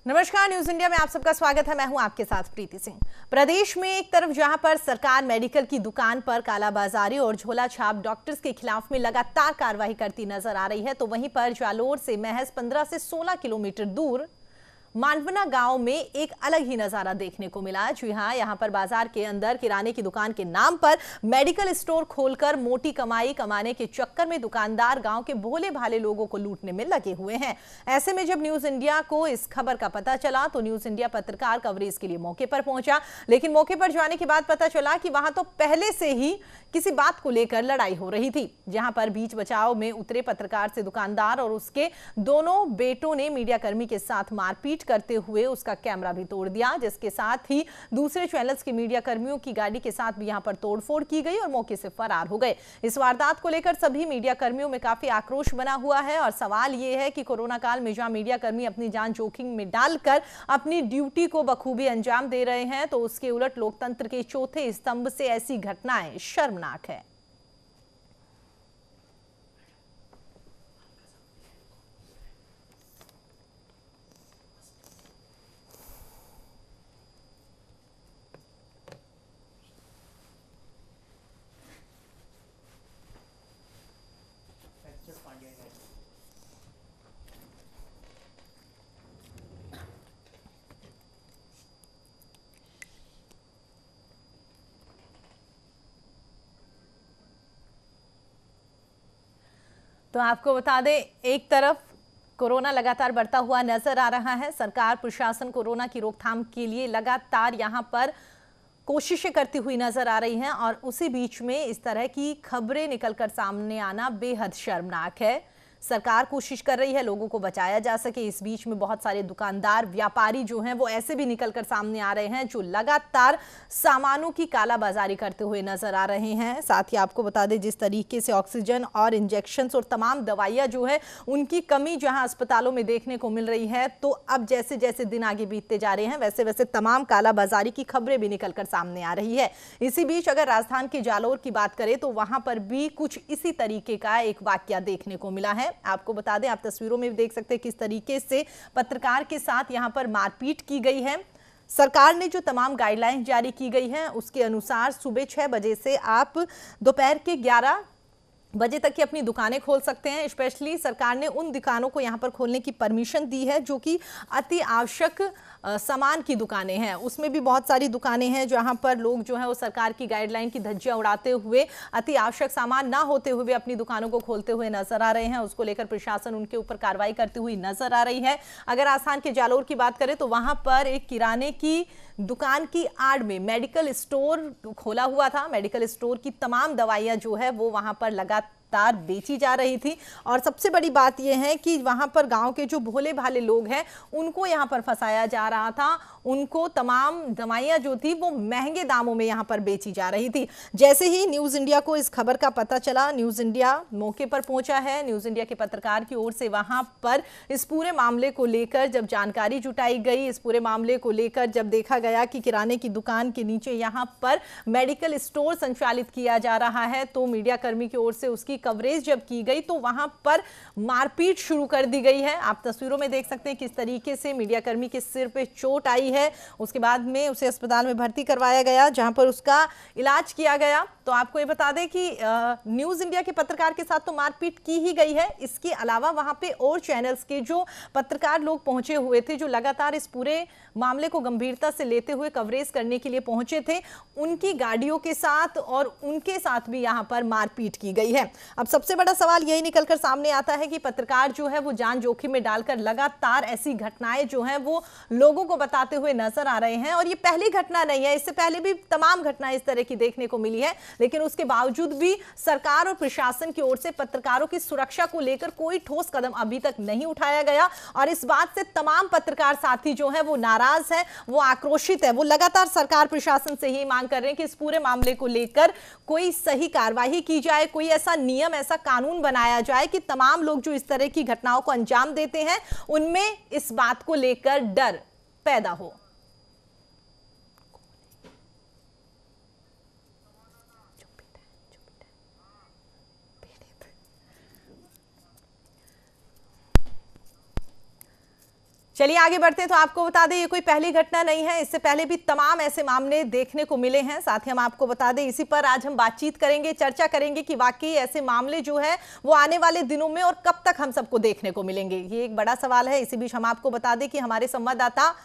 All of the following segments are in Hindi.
नमस्कार, न्यूज इंडिया में आप सबका स्वागत है। मैं हूं आपके साथ प्रीति सिंह। प्रदेश में एक तरफ जहां पर सरकार मेडिकल की दुकान पर कालाबाजारी और झोला छाप डॉक्टर्स के खिलाफ में लगातार कार्रवाई करती नजर आ रही है, तो वहीं पर जालोर से महज 15 से 16 किलोमीटर दूर मांडवना गांव में एक अलग ही नजारा देखने को मिला। जी हां, यहां पर बाजार के अंदर किराने की दुकान के नाम पर मेडिकल स्टोर खोलकर मोटी कमाई कमाने के चक्कर में दुकानदार गांव के भोले भाले लोगों को लूटने में लगे हुए हैं। ऐसे में जब न्यूज इंडिया को इस खबर का पता चला तो न्यूज इंडिया पत्रकार कवरेज के लिए मौके पर पहुंचा, लेकिन मौके पर जाने के बाद पता चला कि वहां तो पहले से ही किसी बात को लेकर लड़ाई हो रही थी। जहां पर बीच बचाव में उतरे पत्रकार से दुकानदार और उसके दोनों बेटों ने मीडियाकर्मी के साथ मारपीट करते हुए उसका कैमरा भी तोड़ दिया, जिसके साथ ही दूसरे चैनल्स के मीडिया कर्मियों की गाड़ी के साथ भी यहां पर तोड़फोड़ की गई और मौके से फरार हो गए। इस वारदात को लेकर सभी मीडिया कर्मियों में काफी आक्रोश बना हुआ है और सवाल यह है कि कोरोना काल में जहां मीडिया कर्मी अपनी जान जोखिम में डालकर अपनी ड्यूटी को बखूबी अंजाम दे रहे हैं, तो उसके उलट लोकतंत्र के चौथे स्तंभ से ऐसी घटनाएं शर्मनाक है। तो आपको बता दें, एक तरफ कोरोना लगातार बढ़ता हुआ नजर आ रहा है। सरकार प्रशासन कोरोना की रोकथाम के लिए लगातार यहां पर कोशिशें करती हुई नजर आ रही हैं और उसी बीच में इस तरह की खबरें निकलकर सामने आना बेहद शर्मनाक है। सरकार कोशिश कर रही है लोगों को बचाया जा सके, इस बीच में बहुत सारे दुकानदार व्यापारी जो हैं वो ऐसे भी निकलकर सामने आ रहे हैं जो लगातार सामानों की कालाबाजारी करते हुए नजर आ रहे हैं। साथ ही आपको बता दें, जिस तरीके से ऑक्सीजन और इंजेक्शन और तमाम दवाइयां जो है उनकी कमी जहां अस्पतालों में देखने को मिल रही है, तो अब जैसे जैसे दिन आगे बीतते जा रहे हैं वैसे वैसे तमाम कालाबाजारी की खबरें भी निकलकर सामने आ रही है। इसी बीच अगर राजस्थान के जालोर की बात करें तो वहां पर भी कुछ इसी तरीके का एक वाकया देखने को मिला है। आपको बता दें, आप तस्वीरों में भी देख सकते हैं किस तरीके से पत्रकार के साथ यहां पर मारपीट की गई है। सरकार ने जो तमाम गाइडलाइंस जारी की गई हैं उसके अनुसार सुबह 6 बजे से आप दोपहर के 11 बजे तक की अपनी दुकानें खोल सकते हैं। स्पेशली सरकार ने उन दुकानों को यहां पर खोलने की परमिशन दी है जो कि अति आवश्यक सामान की दुकानें हैं। उसमें भी बहुत सारी दुकानें हैं जहां पर लोग जो है वो सरकार की गाइडलाइन की धज्जियां उड़ाते हुए अति आवश्यक सामान ना होते हुए अपनी दुकानों को खोलते हुए नजर आ रहे हैं। उसको लेकर प्रशासन उनके ऊपर कार्रवाई करती हुई नजर आ रही है। अगर राजस्थान के जालोर की बात करें तो वहां पर एक किराने की दुकान की आड़ में मेडिकल स्टोर खोला हुआ था। मेडिकल स्टोर की तमाम दवाइयां जो है वो वहां पर लगातार बेची जा रही थी और सबसे बड़ी बात यह है कि वहां पर गांव के जो भोले भाले लोग हैं उनको यहां पर फंसाया जा रहा था। उनको तमाम दवाइयां जो थी वो महंगे दामों में यहां पर बेची जा रही थी। जैसे ही न्यूज इंडिया को इस खबर का पता चला, न्यूज इंडिया मौके पर पहुंचा है। न्यूज इंडिया के पत्रकार की ओर से वहां पर इस पूरे मामले को लेकर जब जानकारी जुटाई गई, इस पूरे मामले को लेकर जब देखा गया कि किराने की दुकान के नीचे यहां पर मेडिकल स्टोर संचालित किया जा रहा है, तो मीडिया कर्मी की ओर से उसकी कवरेज जब की गई तो वहां पर मारपीट शुरू कर दी गई है। आप तस्वीरों में देख सकते हैं किस तरीके से मीडिया कर्मी के सिर पे चोट आई है। उसके बाद में उसे अस्पताल में भर्ती करवाया गया जहां पर उसका इलाज किया गया। तो आपको ये बता दें कि न्यूज इंडिया के पत्रकार के साथ तो मारपीट की ही गई है, इसके अलावा वहां पे और चैनल्स के जो पत्रकार लोग पहुंचे हुए थे जो लगातार इस पूरे मामले को गंभीरता से लेते हुए कवरेज करने के लिए पहुंचे थे, उनकी गाड़ियों के साथ और उनके साथ भी यहां पर मारपीट की गई है। अब सबसे बड़ा सवाल यही निकलकर सामने आता है कि पत्रकार जो है वो जान जोखिम में डालकर लगातार ऐसी घटनाएं जो हैं वो लोगों को बताते हुए नजर आ रहे हैं और ये पहली घटना नहीं है, इससे पहले भी तमाम घटनाएं इस तरह की देखने को मिली है। लेकिन उसके बावजूद भी सरकार और प्रशासन की ओर से पत्रकारों की सुरक्षा को लेकर कोई ठोस कदम अभी तक नहीं उठाया गया और इस बात से तमाम पत्रकार साथी जो है वो नाराज है, वो आक्रोशित है। वो लगातार सरकार प्रशासन से ही मांग कर रहे हैं कि इस पूरे मामले को लेकर कोई सही कार्रवाई की जाए, कोई ऐसा नियम, ऐसा कानून बनाया जाए कि तमाम लोग जो इस तरह की घटनाओं को अंजाम देते हैं उनमें इस बात को लेकर डर पैदा हो। चलिए आगे बढ़ते हैं। तो आपको बता दें ये कोई पहली घटना नहीं है, इससे पहले भी तमाम ऐसे मामले देखने को मिले हैं। साथ ही हम आपको बता दें इसी पर आज हम बातचीत करेंगे, चर्चा करेंगे कि वाकई ऐसे मामले जो है वो आने वाले दिनों में और कब तक हम सबको देखने को मिलेंगे, ये एक बड़ा सवाल है। इसी बीच हम आपको बता दें कि हमारे संवाददाता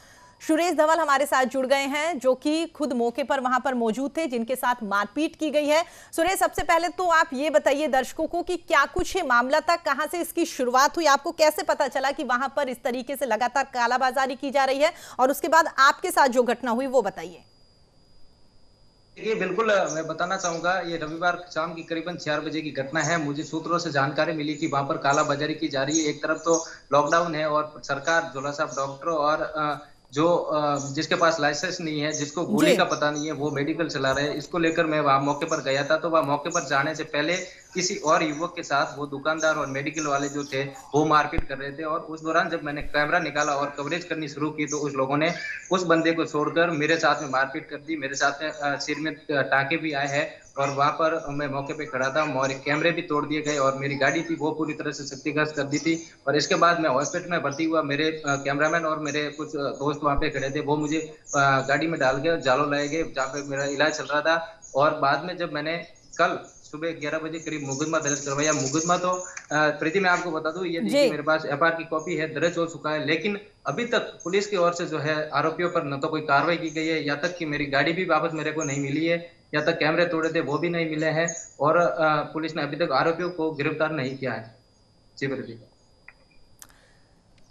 सुरेश धवल हमारे साथ जुड़ गए हैं, जो कि खुद मौके पर वहां पर मौजूद थे जिनके साथ मारपीट की गई है। सुरेश, सबसे पहले तो आप ये बताइए दर्शकों को कि क्या कुछ है मामला था, कहां से इसकी शुरुआत हुई, आपको कैसे पता चला कि वहां पर इस तरीके से लगातार कालाबाजारी की जा रही है, और उसके बाद आपके साथ जो घटना हुई वो बताइए। देखिए, बिल्कुल मैं बताना चाहूंगा, ये रविवार शाम की करीबन 4 बजे की घटना है। मुझे सूत्रों से जानकारी मिली कि वहां पर कालाबाजारी की जा रही है। एक तरफ तो लॉकडाउन है और सरकार झोला साहब डॉक्टरों और जो जिसके पास लाइसेंस नहीं है, जिसको गोली का पता नहीं है, वो मेडिकल चला रहे हैं। इसको लेकर मैं वहां मौके पर गया था। तो वह मौके पर जाने से पहले किसी और युवक के साथ वो दुकानदार और मेडिकल वाले जो थे वो मारपीट कर रहे थे। और उस दौरान जब मैंने कैमरा निकाला और कवरेज करनी शुरू की तो उस लोगों ने उस बंदे को छोड़कर मेरे साथ में मारपीट कर दी। मेरे साथ में सिर में टांके भी आए हैं और वहां पर मैं मौके पे खड़ा था और कैमरे भी तोड़ दिए गए और मेरी गाड़ी थी वो पूरी तरह से क्षतिग्रस्त कर दी थी। और इसके बाद मैं हॉस्पिटल में भर्ती हुआ। मेरे कैमरामैन और मेरे कुछ दोस्त वहां पे खड़े थे, वो मुझे गाड़ी में डाल के जालो लाए गए जहाँ पे मेरा इलाज चल रहा था। और बाद में जब मैंने कल सुबह 11 बजे करीब मुकदमा दर्ज करवाया। मुकदमा तो प्रीति मैं आपको बता दूं, ये देखिए मेरे पास एफआईआर की कॉपी है, दर्ज हो चुका है। लेकिन अभी तक पुलिस की ओर से जो है आरोपियों पर न तो कोई कार्रवाई की गई है, या तक कि मेरी गाड़ी भी वापस मेरे को नहीं मिली है, या तक कैमरे तोड़े थे वो भी नहीं मिले हैं। और पुलिस ने अभी तक आरोपियों को गिरफ्तार नहीं किया है। जी प्रीति।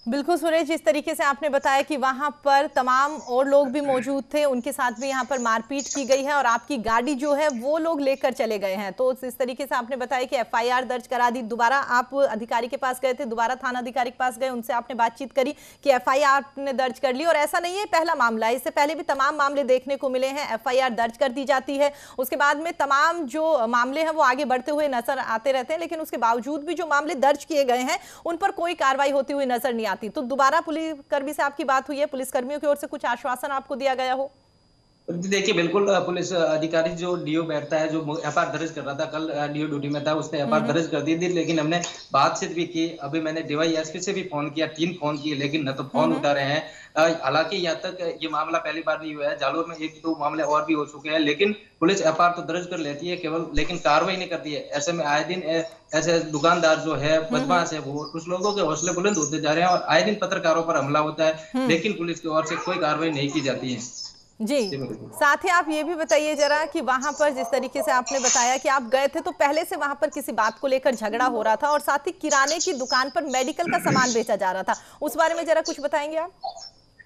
बिल्कुल सुरेश, जिस तरीके से आपने बताया कि वहां पर तमाम और लोग भी मौजूद थे, उनके साथ भी यहां पर मारपीट की गई है और आपकी गाड़ी जो है वो लोग लेकर चले गए हैं। तो इस तरीके से आपने बताया कि एफआईआर दर्ज करा दी, दोबारा आप अधिकारी के पास गए थे, दोबारा थाना अधिकारी के पास गए, उनसे आपने बातचीत करी कि एफआईआर आपने दर्ज कर ली। और ऐसा नहीं है पहला मामला है, इससे पहले भी तमाम मामले देखने को मिले हैं। एफआईआर दर्ज कर दी जाती है, उसके बाद में तमाम जो मामले हैं वो आगे बढ़ते हुए नजर आते रहते हैं, लेकिन उसके बावजूद भी जो मामले दर्ज किए गए हैं उन पर कोई कार्रवाई होती हुई नजर नहीं आती। तो दोबारा पुलिसकर्मी से आपकी बात हुई है, पुलिसकर्मियों की ओर से कुछ आश्वासन आपको दिया गया हो? देखिए, बिल्कुल पुलिस अधिकारी जो डीओ बैठता है, जो एफआईआर दर्ज कर रहा था, कल डीओ ड्यूटी में था, उसने एफआईआर दर्ज कर दी थी। लेकिन हमने बातचीत भी की। अभी मैंने डीवाईएसपी से भी फोन किया, 3 फोन किए, लेकिन न तो फोन उठा रहे हैं। हालांकि यहाँ तक ये मामला पहली बार नहीं हुआ है, जालोर में 1-2 मामले और भी हो चुके हैं, लेकिन पुलिस एफआईआर तो दर्ज कर लेती है केवल, लेकिन कार्रवाई नहीं करती है। ऐसे में आए दिन ऐसे दुकानदार जो है, बदमाश है, वो कुछ लोगों के हौसले बुलंद होते जा रहे हैं और आए दिन पत्रकारों पर हमला होता है, लेकिन पुलिस की ओर से कोई कार्रवाई नहीं की जाती है। जी, साथ ही आप ये भी बताइए जरा कि वहां पर जिस तरीके से आपने बताया कि आप गए थे तो पहले से वहां पर किसी बात को लेकर झगड़ा हो रहा था, और साथ ही किराने की दुकान पर मेडिकल का सामान बेचा जा रहा था, उस बारे में जरा कुछ बताएंगे आप?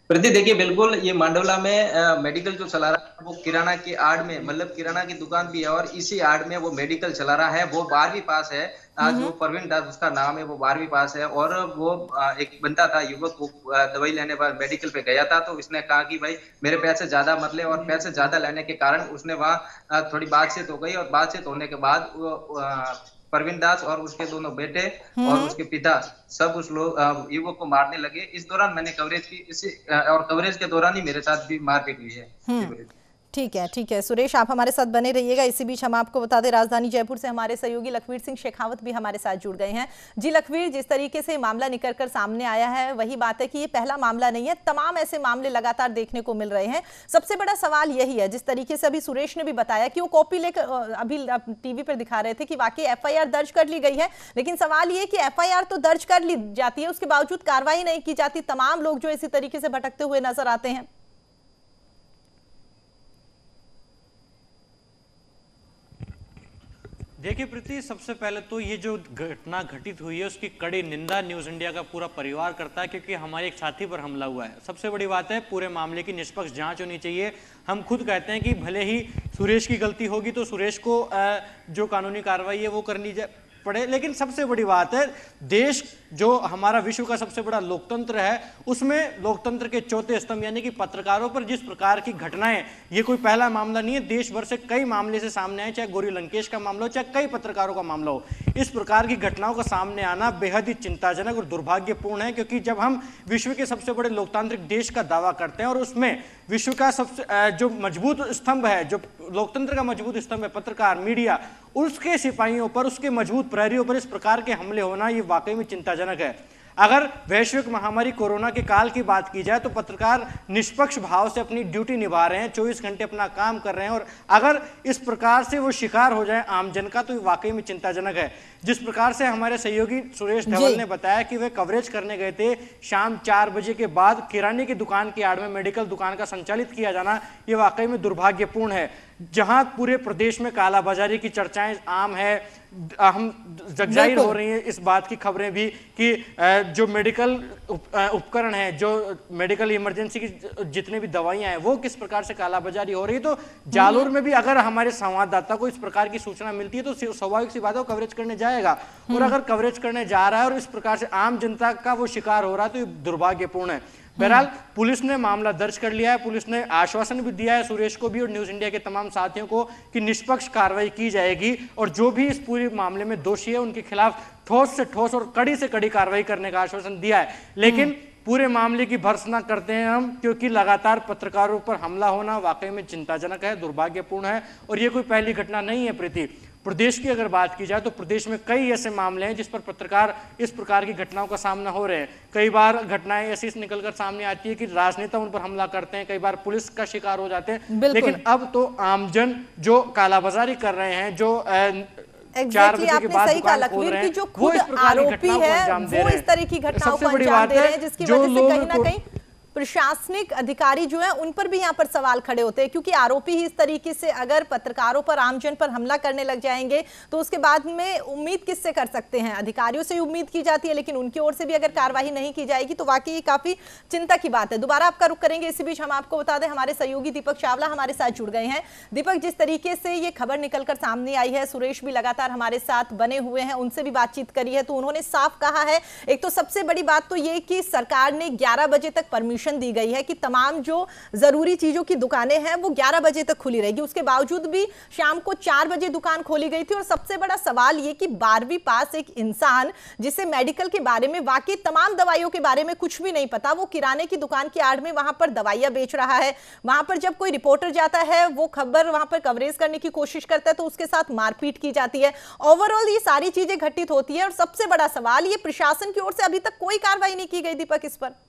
प्रति देखिए, बिल्कुल ये मांडवला में मेडिकल जो चला रहा है वो किराना की आड़ में, मतलब किराना की दुकान भी है और इसी आड़ में वो मेडिकल चला रहा है। वो 12वीं पास है, जो प्रवीण दास उसका नाम है, वो 12वीं पास है। और वो एक बंदा था युवक, वो दवाई लेने पर मेडिकल पे गया था, तो उसने कहा कि भाई मेरे पैसे ज्यादा मत ले, और पैसे ज्यादा लेने के कारण उसने वहाँ थोड़ी बातचीत हो गई। और बातचीत होने के बाद प्रवीण दास और उसके दोनों बेटे और उसके पिता सब उस लोग युवक को मारने लगे। इस दौरान मैंने कवरेज की, इसी और कवरेज के दौरान ही मेरे साथ भी मारपीट हुई है। ठीक है सुरेश, आप हमारे साथ बने रहिएगा। इसी बीच हम आपको बता दें राजधानी जयपुर से हमारे सहयोगी लखवीर सिंह शेखावत भी हमारे साथ जुड़ गए हैं। जी लखवीर, जिस तरीके से मामला निकल कर सामने आया है वही बात है कि ये पहला मामला नहीं है, तमाम ऐसे मामले लगातार देखने को मिल रहे हैं। सबसे बड़ा सवाल यही है, जिस तरीके से अभी सुरेश ने भी बताया कि वो कॉपी लेकर अभी टीवी पर दिखा रहे थे कि वाकई एफआईआर दर्ज कर ली गई है, लेकिन सवाल ये कि एफआईआर तो दर्ज कर ली जाती है, उसके बावजूद कार्रवाई नहीं की जाती, तमाम लोग जो इसी तरीके से भटकते हुए नजर आते हैं। देखिए प्रीति, सबसे पहले तो ये जो घटना घटित हुई है उसकी कड़ी निंदा न्यूज़ इंडिया का पूरा परिवार करता है, क्योंकि हमारे एक साथी पर हमला हुआ है। सबसे बड़ी बात है, पूरे मामले की निष्पक्ष जांच होनी चाहिए। हम खुद कहते हैं कि भले ही सुरेश की गलती होगी तो सुरेश को जो कानूनी कार्रवाई है वो करनी पड़े, लेकिन सबसे बड़ी बात है, देश जो हमारा विश्व का सबसे बड़ा लोकतंत्र है, उसमें लोकतंत्र के चौथे स्तंभ यानी कि पत्रकारों पर जिस प्रकार की घटनाएं, ये कोई पहला मामला नहीं है, देश भर से कई मामले से सामने आए, चाहे गौरी लंकेश का मामला हो, चाहे कई पत्रकारों का मामला हो। इस प्रकार की घटनाओं का सामने आना बेहद ही चिंताजनक और दुर्भाग्यपूर्ण है, क्योंकि जब हम विश्व के सबसे बड़े लोकतांत्रिक देश का दावा करते हैं और उसमें विश्व का सबसे जो मजबूत स्तंभ है, जो लोकतंत्र का मजबूत स्तंभ है, पत्रकार, मीडिया, उसके सिपाहियों पर, उसके मजबूत प्रहरियों पर इस प्रकार के हमले होना ये वाकई में चिंताजनक है। अगर वैश्विक महामारी कोरोना के काल की बात की जाए तो पत्रकार निष्पक्ष भाव से अपनी ड्यूटी निभा रहे हैं, 24 घंटे अपना काम कर रहे हैं, और अगर इस प्रकार से वो शिकार हो जाए आमजन का तो वाकई में चिंताजनक है। जिस प्रकार से हमारे सहयोगी सुरेश धवल ने बताया कि वे कवरेज करने गए थे, शाम 4 बजे के बाद किराने की दुकान की आड़ में मेडिकल दुकान का संचालित किया जाना ये वाकई में दुर्भाग्यपूर्ण है। जहां पूरे प्रदेश में कालाबाजारी की चर्चाएं आम है, हम जगजाहिर हो रही हैं इस बात की खबरें भी कि जो मेडिकल उपकरण है, जो मेडिकल इमरजेंसी की जितने भी दवाइयां हैं वो किस प्रकार से कालाबाजारी हो रही है। तो जालोर में भी अगर हमारे संवाददाता को इस प्रकार की सूचना मिलती है तो स्वाभाविक सी बात है वो कवरेज करने जाएगा, और अगर कवरेज करने जा रहा है और इस प्रकार से आम जनता का वो शिकार हो रहा है तो ये दुर्भाग्यपूर्ण है। बहरहाल पुलिस ने मामला दर्ज कर लिया है, पुलिस ने आश्वासन भी दिया है सुरेश को भी और न्यूज इंडिया के तमाम साथियों को कि निष्पक्ष कार्रवाई की जाएगी, और जो भी इस पूरे मामले में दोषी है उनके खिलाफ ठोस से ठोस और कड़ी से कड़ी कार्रवाई करने का आश्वासन दिया है। लेकिन पूरे मामले की भर्त्सना करते हैं हम, क्योंकि लगातार पत्रकारों पर हमला होना वाकई में चिंताजनक है, दुर्भाग्यपूर्ण है, और ये कोई पहली घटना नहीं है। प्रीति, प्रदेश की अगर बात की जाए तो प्रदेश में कई ऐसे मामले हैं जिस पर पत्रकार इस प्रकार की घटनाओं का सामना हो रहे हैं। कई बार घटनाएं ऐसी निकलकर सामने आती है कि राजनेता उन पर हमला करते हैं, कई बार पुलिस का शिकार हो जाते हैं, लेकिन अब तो आमजन जो कालाबाजारी कर रहे हैं, जो 4 बजे के बाद दुकान खोल रहे हैं, जो खुद आरोपी है वो इस तरह की घटनाओं को अंजाम दे रहे हैं, जिसकी वजह से कहीं ना कहीं प्रशासनिक अधिकारी जो है उन पर भी यहाँ पर सवाल खड़े होते हैं, क्योंकि आरोपी ही इस तरीके से अगर पत्रकारों पर, आमजन पर हमला करने लग जाएंगे तो उसके बाद में उम्मीद किससे कर सकते हैं? अधिकारियों से उम्मीद की जाती है, लेकिन उनकी ओर से भी अगर कार्रवाई नहीं की जाएगी तो वाकई काफी चिंता की बात है। दोबारा आपका रुख करेंगे, इसी बीच हम आपको बता दें हमारे सहयोगी दीपक चावला हमारे साथ जुड़ गए हैं। दीपक, जिस तरीके से ये खबर निकलकर सामने आई है, सुरेश भी लगातार हमारे साथ बने हुए हैं, उनसे भी बातचीत करी है, तो उन्होंने साफ कहा है, एक तो सबसे बड़ी बात तो ये कि सरकार ने 11 बजे तक परमिशन दी गई है कि तमाम जो जरूरी चीजों की दुकानें हैं वो 11 बजे तक खुली रहेगी। उसके बावजूद भी शाम को 4 बजे दुकान खोली गई थी, और सबसे बड़ा सवाल ये कि 12वीं पास एक इंसान जिसे मेडिकल के बारे में, वाकई तमाम दवाइयों के बारे में कुछ भी नहीं पता, वो किराने की दुकान की आड़ में वहां पर दवाइयां बेच रहा है। वहां पर जब कोई रिपोर्टर जाता है, वो खबर वहां पर कवरेज करने की कोशिश करता है तो उसके साथ मारपीट की जाती है। ओवरऑल ये सारी चीजें घटित होती है, और सबसे बड़ा सवाल ये प्रशासन की ओर से अभी तक कोई कार्रवाई नहीं की गई। दीपक, इस पर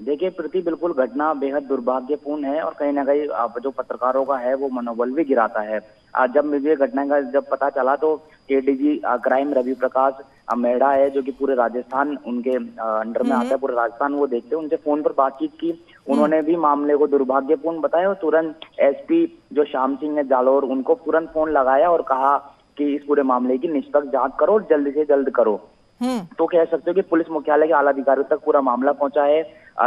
देखिए प्रति, बिल्कुल घटना बेहद दुर्भाग्यपूर्ण है, और कहीं ना कहीं जो पत्रकारों का है वो मनोबल भी गिराता है। जब मुझे घटना का जब पता चला तो एडीजी क्राइम रवि प्रकाश मेहड़ा है, जो कि पूरे राजस्थान उनके अंडर में आता है, पूरे राजस्थान वो देखते हैं, उनसे फोन पर बातचीत की। उन्होंने भी मामले को दुर्भाग्यपूर्ण बताया, और तुरंत एसपी जो श्याम सिंह है जालोर, उनको तुरंत फोन लगाया और कहा कि इस पूरे मामले की निष्पक्ष जांच करो और जल्द से जल्द करो। तो कह सकते हो कि पुलिस मुख्यालय के आला अधिकारियों तक पूरा मामला पहुंचा है।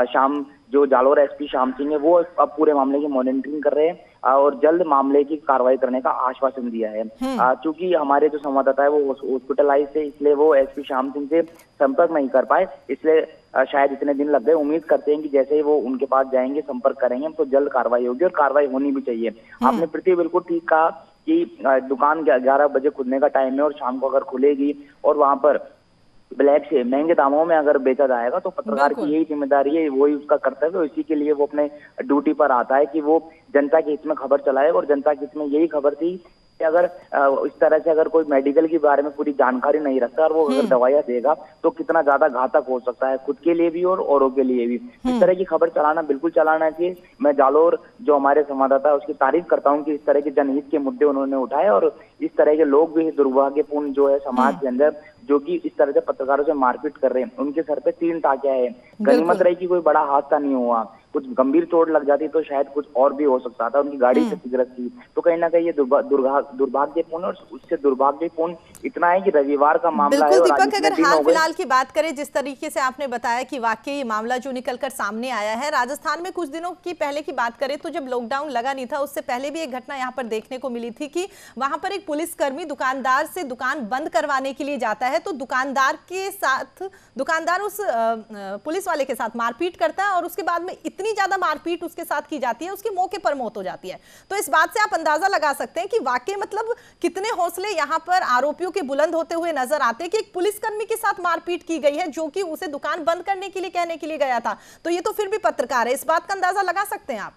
शाम जो जालोर एसपी श्याम सिंह है वो अब पूरे मामले की मॉनिटरिंग कर रहे हैं, और जल्द मामले की कार्रवाई करने का आश्वासन दिया है। चूंकि हमारे जो संवाददाता है वो हॉस्पिटलाइज थे, इसलिए वो एसपी श्याम सिंह से संपर्क नहीं कर पाए, इसलिए शायद इतने दिन लग गए। उम्मीद करते हैं कि जैसे ही वो उनके पास जाएंगे, संपर्क करेंगे तो जल्द कार्रवाई होगी, और कार्रवाई होनी भी चाहिए। आपने प्रीति बिल्कुल ठीक कहा कि दुकान 11 बजे खुलने का टाइम है, और शाम को अगर खुलेगी और वहां पर ब्लैक से महंगे दामों में अगर बेचा जाएगा तो पत्रकार की यही जिम्मेदारी है, वही उसका कर्तव्य है। इसी के लिए वो अपने ड्यूटी पर आता है कि वो जनता के हित में खबर चलाए, और जनता के हित में यही खबर थी कि अगर इस तरह से अगर कोई मेडिकल के बारे में पूरी जानकारी नहीं रखता और वो अगर दवाइयां देगा तो कितना ज्यादा घातक हो सकता है, खुद के लिए भी और औरों के लिए भी। इस तरह की खबर चलाना बिल्कुल चलाना चाहिए। मैं जालोर जो हमारे संवाददाता है उसकी तारीफ करता हूँ कि इस तरह के जनहित के मुद्दे उन्होंने उठाए, और इस तरह के लोग भी दुर्भाग्यपूर्ण जो है समाज के अंदर, जो कि इस तरह से पत्रकारों से मारपीट कर रहे हैं। उनके सर पे 3 टाँकियां है। गनीमत रही कि कोई बड़ा हादसा नहीं हुआ, कुछ गंभीर चोट लग जाती तो शायद कुछ और भी हो सकता था, उनकी गाड़ी क्षतिग्रस्त थी। तो कहीं ना कहीं ये दुर्भाग्यपूर्ण, और उससे दुर्भाग्यपूर्ण इतना है कि रविवार का मामला है। दीपक, अगर हाल फिलहाल की बात करें, जिस तरीके से आपने बताया कि वाकई ये मामला जो निकलकर सामने आया है, राजस्थान में कुछ दिनों की पहले की बात करें तो जब लॉकडाउन लगा नहीं था उससे पहले भी एक घटना यहाँ पर देखने को मिली थी कि वहां पर एक पुलिसकर्मी दुकानदार से दुकान बंद करवाने के लिए जाता है, तो दुकानदार उस पुलिस वाले के साथ मारपीट करता है, और उसके बाद में इतनी ज्यादा मारपीट उसके साथ की जाती है, उसकी मौके पर मौत हो जाती है। तो इस बात से आप अंदाजा लगा सकते हैं कि वाकई मतलब कितने हौसले यहां पर आरोपियों के बुलंद होते हुए नजर आते हैं कि एक पुलिसकर्मी के साथ मारपीट की गई है, जो कि उसे दुकान बंद करने के लिए कहने के लिए गया था। तो ये तो फिर भी पत्रकार है, इस बात का अंदाजा लगा सकते हैं आप।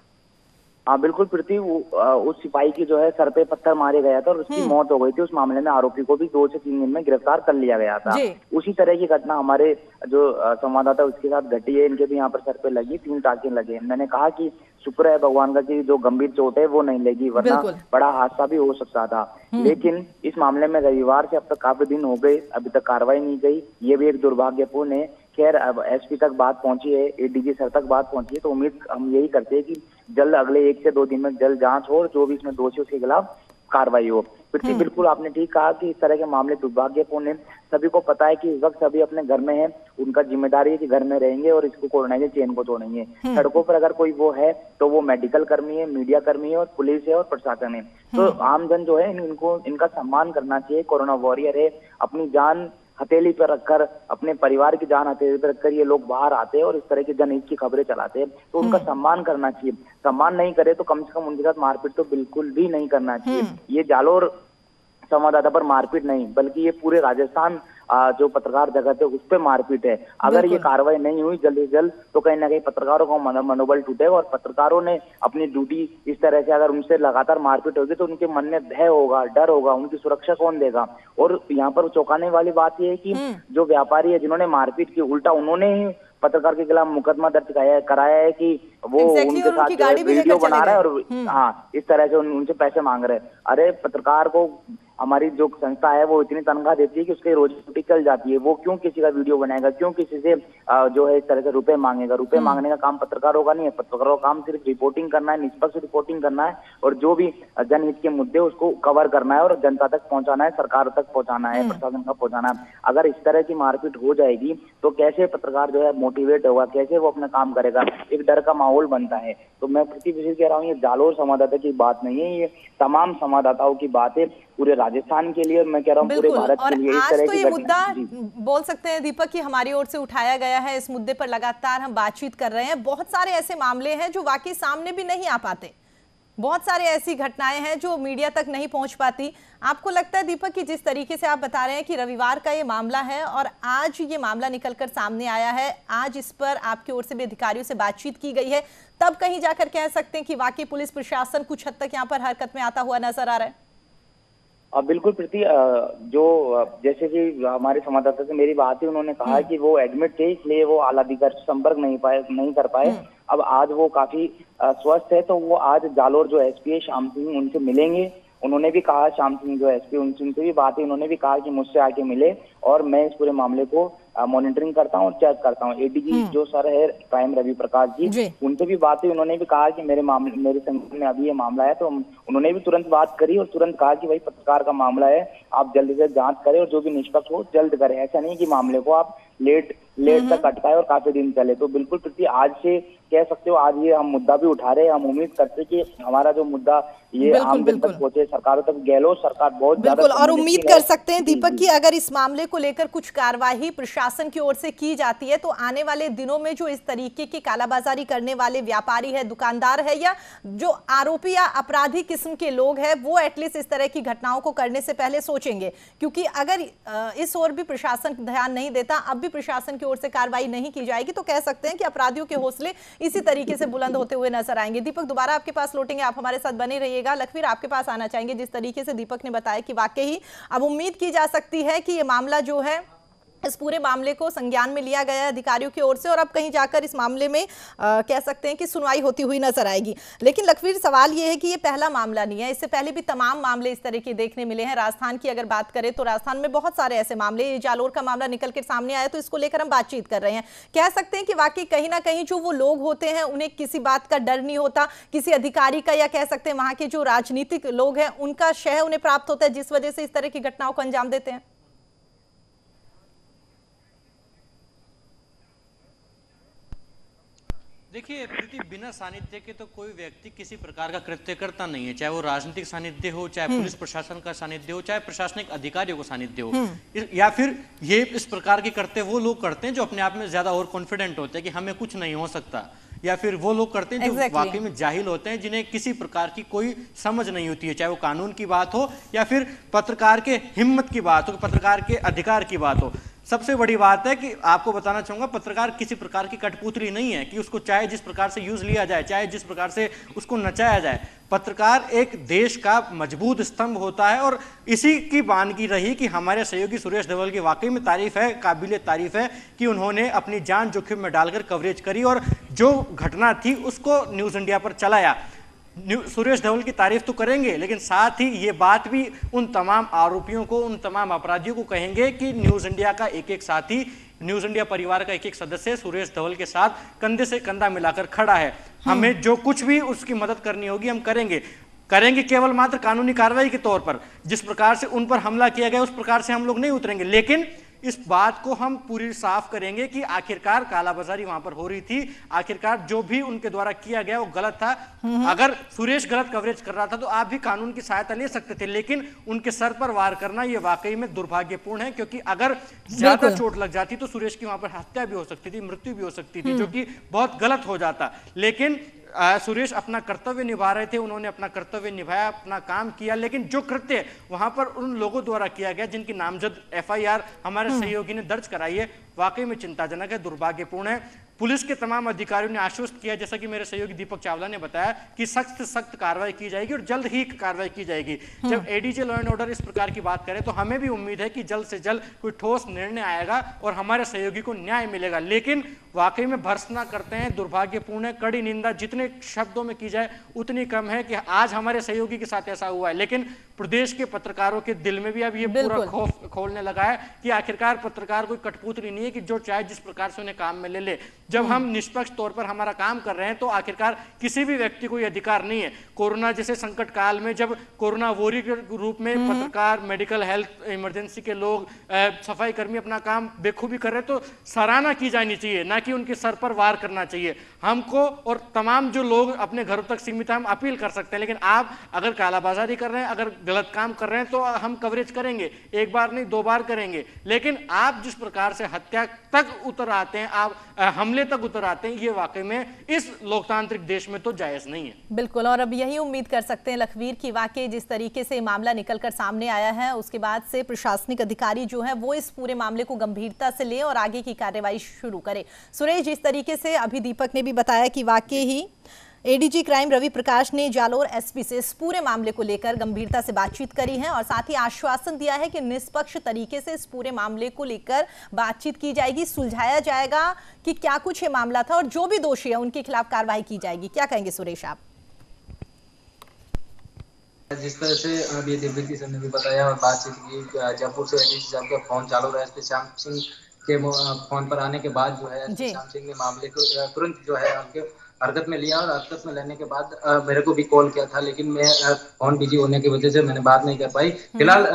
हाँ बिल्कुल प्रीति, उस सिपाही की जो है सर पे पत्थर मारे गया था और उसकी मौत हो गई थी। उस मामले में आरोपी को भी 2 से 3 दिन में गिरफ्तार कर लिया गया था। उसी तरह की घटना हमारे जो संवाददाता उसके साथ घटी है। इनके भी यहाँ पर सर पे लगी, 3 टाँके लगे। मैंने कहा कि शुक्र है भगवान का कि जो गंभीर चोट है वो नहीं लगी, वरना बड़ा हादसा भी हो सकता था। लेकिन इस मामले में रविवार से अब तक काफी दिन हो गए, अभी तक कार्रवाई नहीं गई। ये भी एक दुर्भाग्यपूर्ण है। खैर अब एसपी तक बात पहुंची है, एडीजी सर तक बात पहुंची है, तो उम्मीद हम यही करते हैं कि जल्द अगले 1 से 2 दिन में जल्द जांच हो और जो भी इसमें दोषी उसके खिलाफ कार्रवाई हो। फिर बिल्कुल आपने ठीक कहा कि इस तरह के मामले दुर्भाग्यपूर्ण है। सभी को पता है कि इस वक्त सभी अपने घर में है, उनका जिम्मेदारी है कि घर में रहेंगे और इसको कोरोना के चेन को तोड़ेंगे। सड़कों पर अगर कोई वो है तो वो मेडिकल कर्मी है, मीडिया कर्मी है और पुलिस है और प्रशासन है। तो आमजन जो है इनको इनका सम्मान करना चाहिए। कोरोना वॉरियर है, अपनी जान हथेली पर रखकर, अपने परिवार की जान हथेली पर रखकर ये लोग बाहर आते हैं और इस तरह की जनहित की खबरें चलाते हैं, तो उनका सम्मान करना चाहिए। सम्मान नहीं करे तो कम से कम उनके साथ मारपीट तो बिल्कुल भी नहीं करना चाहिए। ये जालोर संवाददाता पर मारपीट नहीं, बल्कि ये पूरे राजस्थान जो पत्रकार जगत है उस पर मारपीट है। अगर ये कार्रवाई नहीं हुई जल्द से जल्द तो कहीं ना कहीं पत्रकारों का मनोबल टूटेगा और पत्रकारों ने अपनी ड्यूटी इस तरह से अगर उनसे लगातार मारपीट होगी तो उनके मन में भय होगा, डर होगा, उनकी सुरक्षा कौन देगा। और यहाँ पर चौंकाने वाली बात यह है कि जो व्यापारी है जिन्होंने मारपीट की, उल्टा उन्होंने ही पत्रकार के खिलाफ मुकदमा दर्ज कराया है कि वो उनके साथ वीडियो बना रहा है और हाँ इस तरह से उनसे पैसे मांग रहे हैं। अरे पत्रकार को हमारी जो संस्था है वो इतनी तनख्वाह देती है कि उसकी रोजी रोटी चल जाती है, वो क्यों किसी का वीडियो बनाएगा, क्यों किसी से जो है इस तरह से रुपए मांगेगा। रुपए मांगने का काम पत्रकारों का नहीं है। पत्रकारों का काम सिर्फ रिपोर्टिंग करना है, निष्पक्ष रिपोर्टिंग करना है और जो भी जनहित के मुद्दे उसको कवर करना है और जनता तक पहुंचाना है, सरकार तक पहुंचाना है, प्रशासन तक पहुंचाना है। अगर इस तरह की मारपीट हो जाएगी तो कैसे पत्रकार जो है मोटिवेट होगा, कैसे वो अपना काम करेगा, एक डर का माहौल बनता है। तो मैं प्रतिविशेष कह रहा हूँ, ये जालोर संवाददाता की बात नहीं है, ये तमाम संवाददाताओं की बात है, पूरे राजस्थान के लिए, मैं कह रहा हूँ पूरे भारत के लिए। आज तो ये मुद्दा बोल सकते हैं दीपक कि हमारी ओर से उठाया गया है। इस मुद्दे पर लगातार हम बातचीत कर रहे हैं। बहुत सारे ऐसे मामले हैं जो वाकई सामने भी नहीं आ पाते, बहुत सारे ऐसी घटनाएं हैं जो मीडिया तक नहीं पहुंच पाती। आपको लगता है दीपक कि जिस तरीके से आप बता रहे हैं कि रविवार का ये मामला है और आज ये मामला निकलकर सामने आया है, आज इस पर आपकी ओर से भी अधिकारियों से बातचीत की गई है, तब कहीं जाकर कह सकते हैं कि वाकई पुलिस प्रशासन कुछ हद तक यहाँ पर हरकत में आता हुआ नजर आ रहा है? बिल्कुल प्रीति, जो जैसे कि हमारे संवाददाता से मेरी बात है, उन्होंने कहा कि वो एडमिट थे इसलिए वो आला अधिकारी से संपर्क नहीं कर पाए। अब आज वो काफी स्वस्थ है तो वो आज जालोर जो एसपी है श्याम सिंह, उनसे मिलेंगे। उन्होंने भी कहा, श्याम सिंह जो एसपी उनसे भी बात है, उन्होंने भी कहा कि मुझसे आके मिले और मैं इस पूरे मामले को मॉनिटरिंग करता हूँ और चेक करता हूँ। एडीजी जो सर है क्राइम रवि प्रकाश जी, उनसे भी बात हुई। उन्होंने भी कहा कि मेरे संज्ञान में अभी ये मामला है, तो उन्होंने भी तुरंत बात करी और तुरंत कहा कि भाई पत्रकार का मामला है, आप जल्दी से जांच करें और जो भी निष्पक्ष हो जल्द करें। ऐसा नहीं कि मामले को आप लेट तक अटकाए और काफी दिन चले। तो बिल्कुल प्रीति, आज से कह सकते हो आज ये हम मुद्दा भी उठा रहे हैं। हम उम्मीद करते हैं कि हमारा जो मुद्दा ये आम जन तक पहुंचे, सरकारों तक। गहलोत सरकार बहुत बिल्कुल, और उम्मीद कर सकते हैं दीपक कि अगर इस मामले को लेकर कुछ कार्रवाई प्रशासन की ओर से की जाती है तो आने वाले दिनों में जो इस तरीके की कालाबाजारी करने वाले व्यापारी है, दुकानदार है या जो आरोपी या अपराधी किस्म के लोग हैं, वो एटलीस्ट इस तरह की घटनाओं को करने से पहले सोचेंगे। क्योंकि अगर इस ओर भी प्रशासन ध्यान नहीं देता, अब भी प्रशासन की ओर से कार्रवाई नहीं की जाएगी, तो कह सकते हैं कि अपराधियों के हौसले इसी तरीके से बुलंद होते हुए नजर आएंगे। दीपक, दोबारा आपके पास लौटेंगे, आप हमारे साथ बने रहिएगा। लखवीर, आपके पास आना चाहेंगे। जिस तरीके से दीपक ने बताया कि वाकई ही अब उम्मीद की जा सकती है कि ये मामला जो है, इस पूरे मामले को संज्ञान में लिया गया है अधिकारियों की ओर से और अब कहीं जाकर इस मामले में कह सकते हैं कि सुनवाई होती हुई नजर आएगी। लेकिन लखवीर, सवाल यह है कि ये पहला मामला नहीं है, इससे पहले भी तमाम मामले इस तरह के देखने मिले हैं। राजस्थान की अगर बात करें तो राजस्थान में बहुत सारे ऐसे मामले, ये जालोर का मामला निकल के सामने आया तो इसको लेकर हम बातचीत कर रहे हैं। कह सकते हैं कि वाकई कहीं ना कहीं जो वो लोग होते हैं उन्हें किसी बात का डर नहीं होता, किसी अधिकारी का, या कह सकते हैं वहां के जो राजनीतिक लोग हैं उनका शह उन्हें प्राप्त होता है, जिस वजह से इस तरह की घटनाओं को अंजाम देते हैं। देखिए प्रीति, बिना सानिध्य के तो कोई व्यक्ति किसी प्रकार का कृत्य करता नहीं है, चाहे वो राजनीतिक सानिध्य हो, चाहे पुलिस प्रशासन का सानिध्य हो, चाहे प्रशासनिक अधिकारियों का सानिध्य हो, या फिर ये इस प्रकार के करते वो लोग करते हैं जो अपने आप में ज्यादा और कॉन्फिडेंट होते हैं कि हमें कुछ नहीं हो सकता, या फिर वो लोग करते हैं जो वाकई में जाहिल होते हैं, जिन्हें किसी प्रकार की कोई समझ नहीं होती है, चाहे वो कानून की बात हो या फिर पत्रकार के हिम्मत की बात हो, पत्रकार के अधिकार की बात हो। सबसे बड़ी बात है कि आपको बताना चाहूंगा, पत्रकार किसी प्रकार की कठपुतली नहीं है कि उसको चाहे जिस प्रकार से यूज लिया जाए, चाहे जिस प्रकार से उसको नचाया जाए। पत्रकार एक देश का मजबूत स्तंभ होता है और इसी की वानगी रही कि हमारे सहयोगी सुरेश धवल की वाकई में तारीफ है, काबिले तारीफ है कि उन्होंने अपनी जान जोखिम में डालकर कवरेज करी और जो घटना थी उसको न्यूज इंडिया पर चलाया। सुरेश धवल की तारीफ तो करेंगे, लेकिन साथ ही ये बात भी उन तमाम आरोपियों को, उन तमाम अपराधियों को कहेंगे कि न्यूज इंडिया का एक एक साथी, न्यूज इंडिया परिवार का एक एक सदस्य सुरेश धवल के साथ कंधे से कंधा मिलाकर खड़ा है। हमें जो कुछ भी उसकी मदद करनी होगी हम करेंगे केवल मात्र कानूनी कार्रवाई के तौर पर। जिस प्रकार से उन पर हमला किया गया उस प्रकार से हम लोग नहीं उतरेंगे, लेकिन इस बात को हम पूरी साफ करेंगे कि आखिरकार कालाबाजारी वहां पर हो रही थी, आखिरकार जो भी उनके द्वारा किया गया वो गलत था। अगर सुरेश गलत कवरेज कर रहा था तो आप भी कानून की सहायता ले सकते थे, लेकिन उनके सर पर वार करना ये वाकई में दुर्भाग्यपूर्ण है, क्योंकि अगर ज्यादा चोट लग जाती तो सुरेश की वहां पर हत्या भी हो सकती थी, मृत्यु भी हो सकती थी, जो कि बहुत गलत हो जाता। लेकिन सुरेश अपना कर्तव्य निभा रहे थे, उन्होंने अपना कर्तव्य निभाया, अपना काम किया, लेकिन जो कृत्य वहां पर उन लोगों द्वारा किया गया जिनकी नामजद FIR हमारे सहयोगी ने दर्ज कराई है, वाकई में चिंताजनक है, दुर्भाग्यपूर्ण है। पुलिस के तमाम अधिकारियों ने आश्वस्त किया, जैसा कि मेरे सहयोगी दीपक चावला ने बताया, कि सख्त से सख्त कार्रवाई की जाएगी और जल्द ही कार्रवाई की जाएगी। जब ADG लॉ एंड ऑर्डर इस प्रकार की बात करे तो हमें भी उम्मीद है कि जल्द से जल्द कोई ठोस निर्णय आएगा और हमारे सहयोगी को न्याय मिलेगा। लेकिन वाकई में भर्त्सना करते हैं, दुर्भाग्यपूर्ण है, कड़ी निंदा जितने शब्दों में की जाए उतनी कम है कि आज हमारे सहयोगी के साथ ऐसा हुआ है, लेकिन प्रदेश के पत्रकारों के दिल में भी अब ये पूरा खौफ खोलने लगा है कि आखिरकार पत्रकार कोई कठपुतली नहीं है कि जो चाहे जिस प्रकार से उन्हें काम में ले ले। जब हम निष्पक्ष तौर पर हमारा काम कर रहे हैं तो आखिरकार किसी भी व्यक्ति को यह अधिकार नहीं है। कोरोना जैसे संकट काल में जब कोरोना वॉरियर के रूप में पत्रकार, मेडिकल हेल्थ इमरजेंसी के लोग, सफाई कर्मी अपना काम बेखूबी कर रहे हैं तो सराहना की जानी चाहिए, ना कि उनके सर पर वार करना चाहिए। हमको और तमाम जो लोग अपने घरों तक सीमित है हम अपील कर सकते हैं, लेकिन आप अगर कालाबाजारी कर रहे हैं, अगर गलत काम कर रहे हैं तो हम कवरेज करेंगे, एक बार नहीं 2 बार करेंगे, लेकिन आप जिस प्रकार से हत्या तक उतर आते हैं, आप हमले तक उतर आते हैं, ये वाकई में इस लोकतांत्रिक देश में तो जायज नहीं है। बिल्कुल, और अब यही उम्मीद कर सकते हैं लखवीर की वाकई जिस तरीके से मामला निकलकर सामने आया है उसके बाद से प्रशासनिक अधिकारी जो है वो इस पूरे मामले को गंभीरता से ले और आगे की कार्रवाई शुरू करे। सुरेश, जिस तरीके से अभी दीपक ने भी बताया कि वाकई ही ADG क्राइम रवि प्रकाश ने जालोर SP से इस पूरे मामले को लेकर गंभीरता से बातचीत करी है और साथ ही आश्वासन दिया है कि निष्पक्ष तरीके से इस पूरे मामले को लेकर बातचीत की जाएगी, सुलझाया जाएगा कि क्या कुछ ये मामला था और जो भी दोषी है उनके खिलाफ कार्रवाई की जाएगी। क्या कहेंगे सुरेश आप? जिस तरह से अभी दिव्यति सर ने भी बताया और बातचीत की, जयपुर से ADG साहब का फोन जालोर SP श्याम सिंह के फोन पर आने के बाद जो है श्याम सिंह ने मामले को तुरंत जो है उनके हरकत में लिया और हरकत में लेने के बाद मेरे को भी कॉल किया था, लेकिन मैं फोन बिजी होने की वजह से मैंने बात नहीं कर पाई। फिलहाल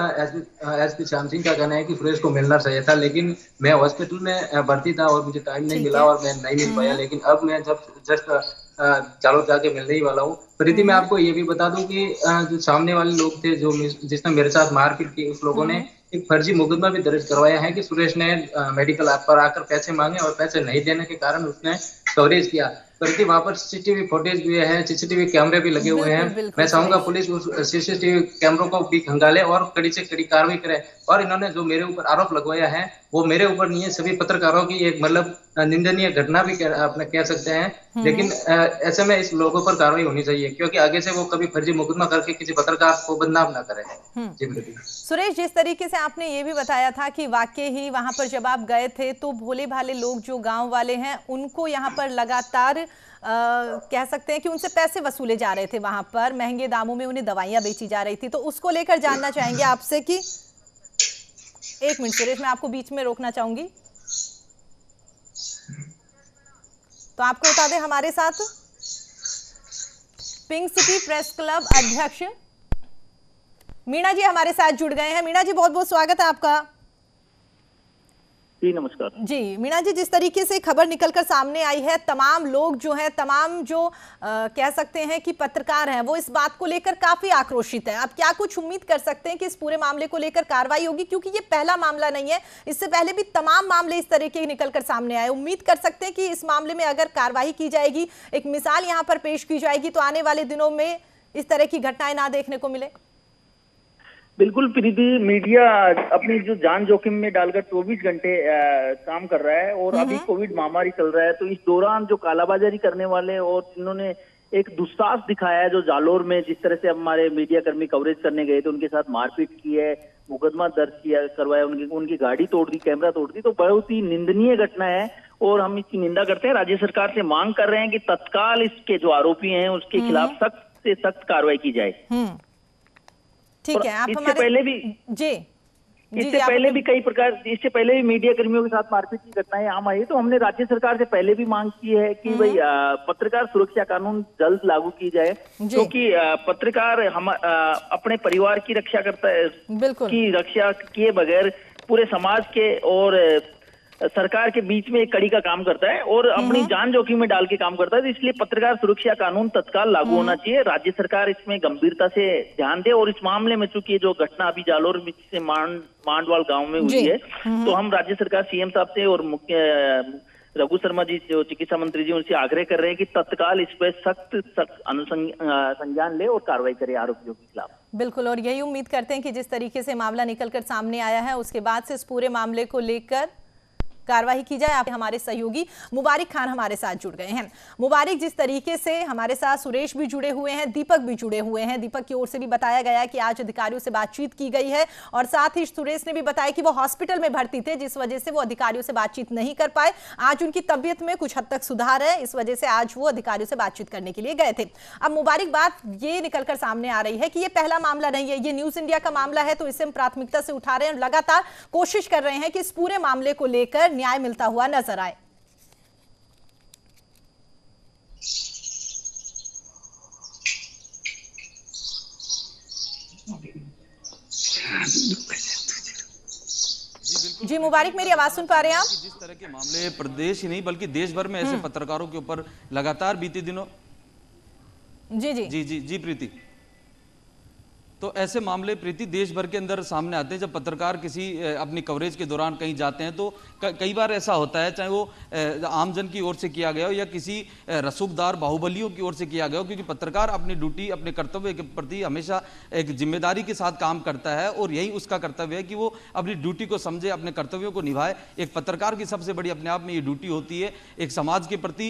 SP श्याम सिंह का कहना है कि सुरेश को मिलना चाहिए था, लेकिन मैं हॉस्पिटल में भर्ती था और मुझे टाइम नहीं मिला और मैं नहीं मिल पाया। लेकिन अब मैं जब जस्ट जालोर जाके मिलने ही वाला हूँ। प्रीति, मैं आपको ये भी बता दूं कि जो सामने वाले लोग थे जो जिसने मेरे साथ मारपीट की, उस लोगों ने एक फर्जी मुकदमा भी दर्ज करवाया है कि सुरेश ने मेडिकल ऐप पर आकर पैसे मांगे और पैसे नहीं देने के कारण उसने कवरेज किया। बल्कि वहां पर CCTV फुटेज भी है, CCTV कैमरे भी लगे हुए हैं। मैं चाहूंगा पुलिस उस CCTV कैमरों को भी खंगाले और कड़ी से कड़ी कार्रवाई करे। और इन्होंने जो मेरे ऊपर आरोप लगवाया है वो मेरे ऊपर नहीं है, सभी पत्रकारों की एक मतलब निंदनीय घटना भी अपने कह सकते हैं। लेकिन ऐसे में इस लोगों पर कार्रवाई होनी चाहिए, क्योंकि आगे से वो कभी फर्जी मुकदमा करके किसी पत्रकार को बदनाम ना करे। सुरेश, जिस तरीके से आपने ये भी बताया था कि वाकई ही वहां पर जब आप गए थे तो भोले भाले लोग जो गांव वाले हैं उनको यहाँ पर लगातार कह सकते हैं कि उनसे पैसे वसूले जा रहे थे, वहां पर महंगे दामों में उन्हें दवाइयां बेची जा रही थी, तो उसको लेकर जानना चाहेंगे आपसे कि एक मिनट सुरेश, मैं आपको बीच में रोकना चाहूंगी। तो आपको बता दें हमारे साथ पिंक सिटी प्रेस क्लब अध्यक्ष मीणा जी हमारे साथ जुड़ गए हैं। मीणा जी, बहुत बहुत स्वागत है आपका। जी नमस्कार जी। मीणा जी, जिस तरीके से खबर निकलकर सामने आई है, तमाम लोग जो हैं, तमाम जो कह सकते हैं कि पत्रकार हैं, वो इस बात को लेकर काफी आक्रोशित है। आप क्या कुछ उम्मीद कर सकते हैं कि इस पूरे मामले को लेकर कार्रवाई होगी, क्योंकि ये पहला मामला नहीं है, इससे पहले भी तमाम मामले इस तरह के निकलकर सामने आए। उम्मीद कर सकते हैं कि इस मामले में अगर कार्रवाई की जाएगी, एक मिसाल यहाँ पर पेश की जाएगी, तो आने वाले दिनों में इस तरह की घटनाएं ना देखने को मिले। बिल्कुल प्रीति, मीडिया अपनी जो जान जोखिम में डालकर 24 घंटे काम कर रहा है और अभी कोविड महामारी चल रहा है, तो इस दौरान जो कालाबाजारी करने वाले और जिन्होंने एक दुस्साहस दिखाया है, जो जालोर में जिस तरह से हमारे मीडिया कर्मी कवरेज करने गए थे, उनके साथ मारपीट की है, मुकदमा दर्ज करवाया, उनकी गाड़ी तोड़ दी, कैमरा तोड़ दी, तो बहुत ही निंदनीय घटना है और हम इसकी निंदा करते हैं। राज्य सरकार से मांग कर रहे हैं कि तत्काल इसके जो आरोपी हैं उसके खिलाफ सख्त से सख्त कार्रवाई की जाए। ठीक है, आप इससे पहले भी इससे पहले भी मीडिया कर्मियों के साथ मारपीट की घटनाएं आम आई, तो हमने राज्य सरकार से पहले भी मांग की है कि भाई पत्रकार सुरक्षा कानून जल्द लागू की जाए, क्योंकि पत्रकार हम अपने परिवार की रक्षा करता है, की रक्षा किए बगैर पूरे समाज के और सरकार के बीच में एक कड़ी का काम करता है और अपनी जान जोखिम में डाल के काम करता है। तो इसलिए पत्रकार सुरक्षा कानून तत्काल लागू होना चाहिए। राज्य सरकार इसमें गंभीरता से ध्यान दे और इस मामले में चूंकि जो घटना अभी जालोर से मांडवाल गांव में हुई है, तो हम राज्य सरकार सीएम साहब से और मुख्य रघु शर्मा जी जो चिकित्सा मंत्री जी उनसे आग्रह कर रहे हैं कि तत्काल इस पर सख्त संज्ञान ले और कार्रवाई करे आरोपियों के खिलाफ। बिल्कुल, और यही उम्मीद करते हैं कि जिस तरीके से मामला निकलकर सामने आया है उसके बाद से इस पूरे मामले को लेकर कार्रवाई की जाए। आप हमारे सहयोगी मुबारिक खान हमारे साथ जुड़ गए हैं। मुबारिक, जिस तरीके से हमारे साथ सुरेश भी जुड़े हुए हैं, दीपक भी जुड़े हुए हैं, दीपक की ओर से भी बताया गया है कि आज अधिकारियों से बातचीत की गई है और साथ ही सुरेश ने भी बताया कि वो हॉस्पिटल में भर्ती थे जिस वजह से वो अधिकारियों से बातचीत नहीं कर पाए। आज उनकी तबियत में कुछ हद तक सुधार है, इस वजह से आज वो अधिकारियों से बातचीत करने के लिए गए थे। अब मुबारिक, बात ये निकलकर सामने आ रही है कि ये पहला मामला नहीं है, ये न्यूज इंडिया का मामला है, तो इसे हम प्राथमिकता से उठा रहे हैं और लगातार कोशिश कर रहे हैं कि इस पूरे मामले को लेकर न्याय मिलता हुआ नजर आए। जी मुबारक, मेरी आवाज सुन पा रहे हैं आप? जिस तरह के मामले प्रदेश ही नहीं बल्कि देश भर में ऐसे पत्रकारों के ऊपर लगातार बीते दिनों जी जी जी जी जी प्रीति, तो ऐसे मामले प्रीति देश भर के अंदर सामने आते हैं। जब पत्रकार किसी अपनी कवरेज के दौरान कहीं जाते हैं तो कई बार ऐसा होता है, चाहे वो आमजन की ओर से किया गया हो या किसी रसूखदार बाहुबलियों की ओर से किया गया हो, क्योंकि पत्रकार अपनी ड्यूटी, अपने कर्तव्य के प्रति हमेशा एक जिम्मेदारी के साथ काम करता है और यही उसका कर्तव्य है कि वो अपनी ड्यूटी को समझे, अपने कर्तव्यों को निभाए। एक पत्रकार की सबसे बड़ी अपने आप में ये ड्यूटी होती है, एक समाज के प्रति,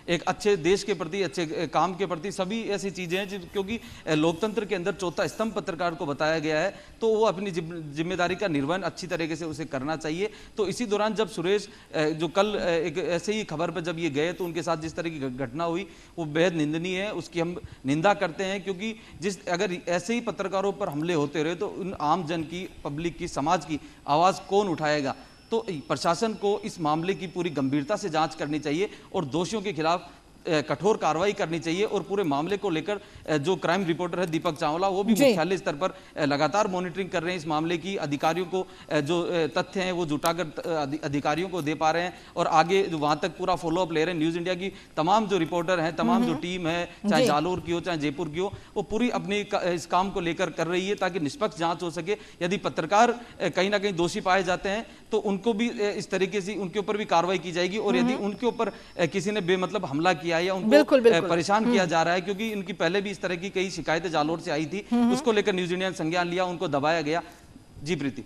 एक अच्छे देश के प्रति, अच्छे काम के प्रति, सभी ऐसी चीजें हैं क्योंकि लोकतंत्र के अंदर चौथा स्तंभ पत्रकार को बताया गया है, तो वो अपनी जिम्मेदारी का निर्वहन अच्छी तरीके से उसे करना चाहिए। तो इसी दौरान जब सुरेश जो कल एक ऐसे ही खबर पर जब ये गए तो उनके साथ जिस तरह की घटना हुई वो बेहद निंदनीय है, उसकी हम निंदा करते हैं, क्योंकि अगर ऐसे ही पत्रकारों पर हमले होते रहे तो उन आम जन की, पब्लिक की, समाज की आवाज कौन उठाएगा। तो प्रशासन को इस मामले की पूरी गंभीरता से जांच करनी चाहिए और दोषियों के खिलाफ कठोर कार्रवाई करनी चाहिए और पूरे मामले को लेकर जो क्राइम रिपोर्टर है दीपक चावला, वो भी मुख्यालय स्तर पर लगातार मॉनिटरिंग कर रहे हैं इस मामले की। अधिकारियों को जो तथ्य हैं वो जुटाकर अधिकारियों को दे पा रहे हैं और आगे जो वहां तक पूरा फॉलोअप ले रहे हैं। न्यूज इंडिया की तमाम जो रिपोर्टर हैं, तमाम जो टीम है, चाहे जालोर की हो चाहे जयपुर की हो, वो पूरी अपनी इस काम को लेकर कर रही है ताकि निष्पक्ष जांच हो सके। यदि पत्रकार कहीं ना कहीं दोषी पाए जाते हैं तो उनको भी इस तरीके से उनके ऊपर भी कार्रवाई की जाएगी और यदि उनके ऊपर किसी ने बेमतलब हमला किया या उनको बिल्कुल परेशान किया जा रहा है, क्योंकि इनकी पहले भी इस तरह की कई शिकायतें जालोर से आई थी, उसको लेकर न्यूज इंडिया ने संज्ञान लिया, उनको दबाया गया। जी प्रीति,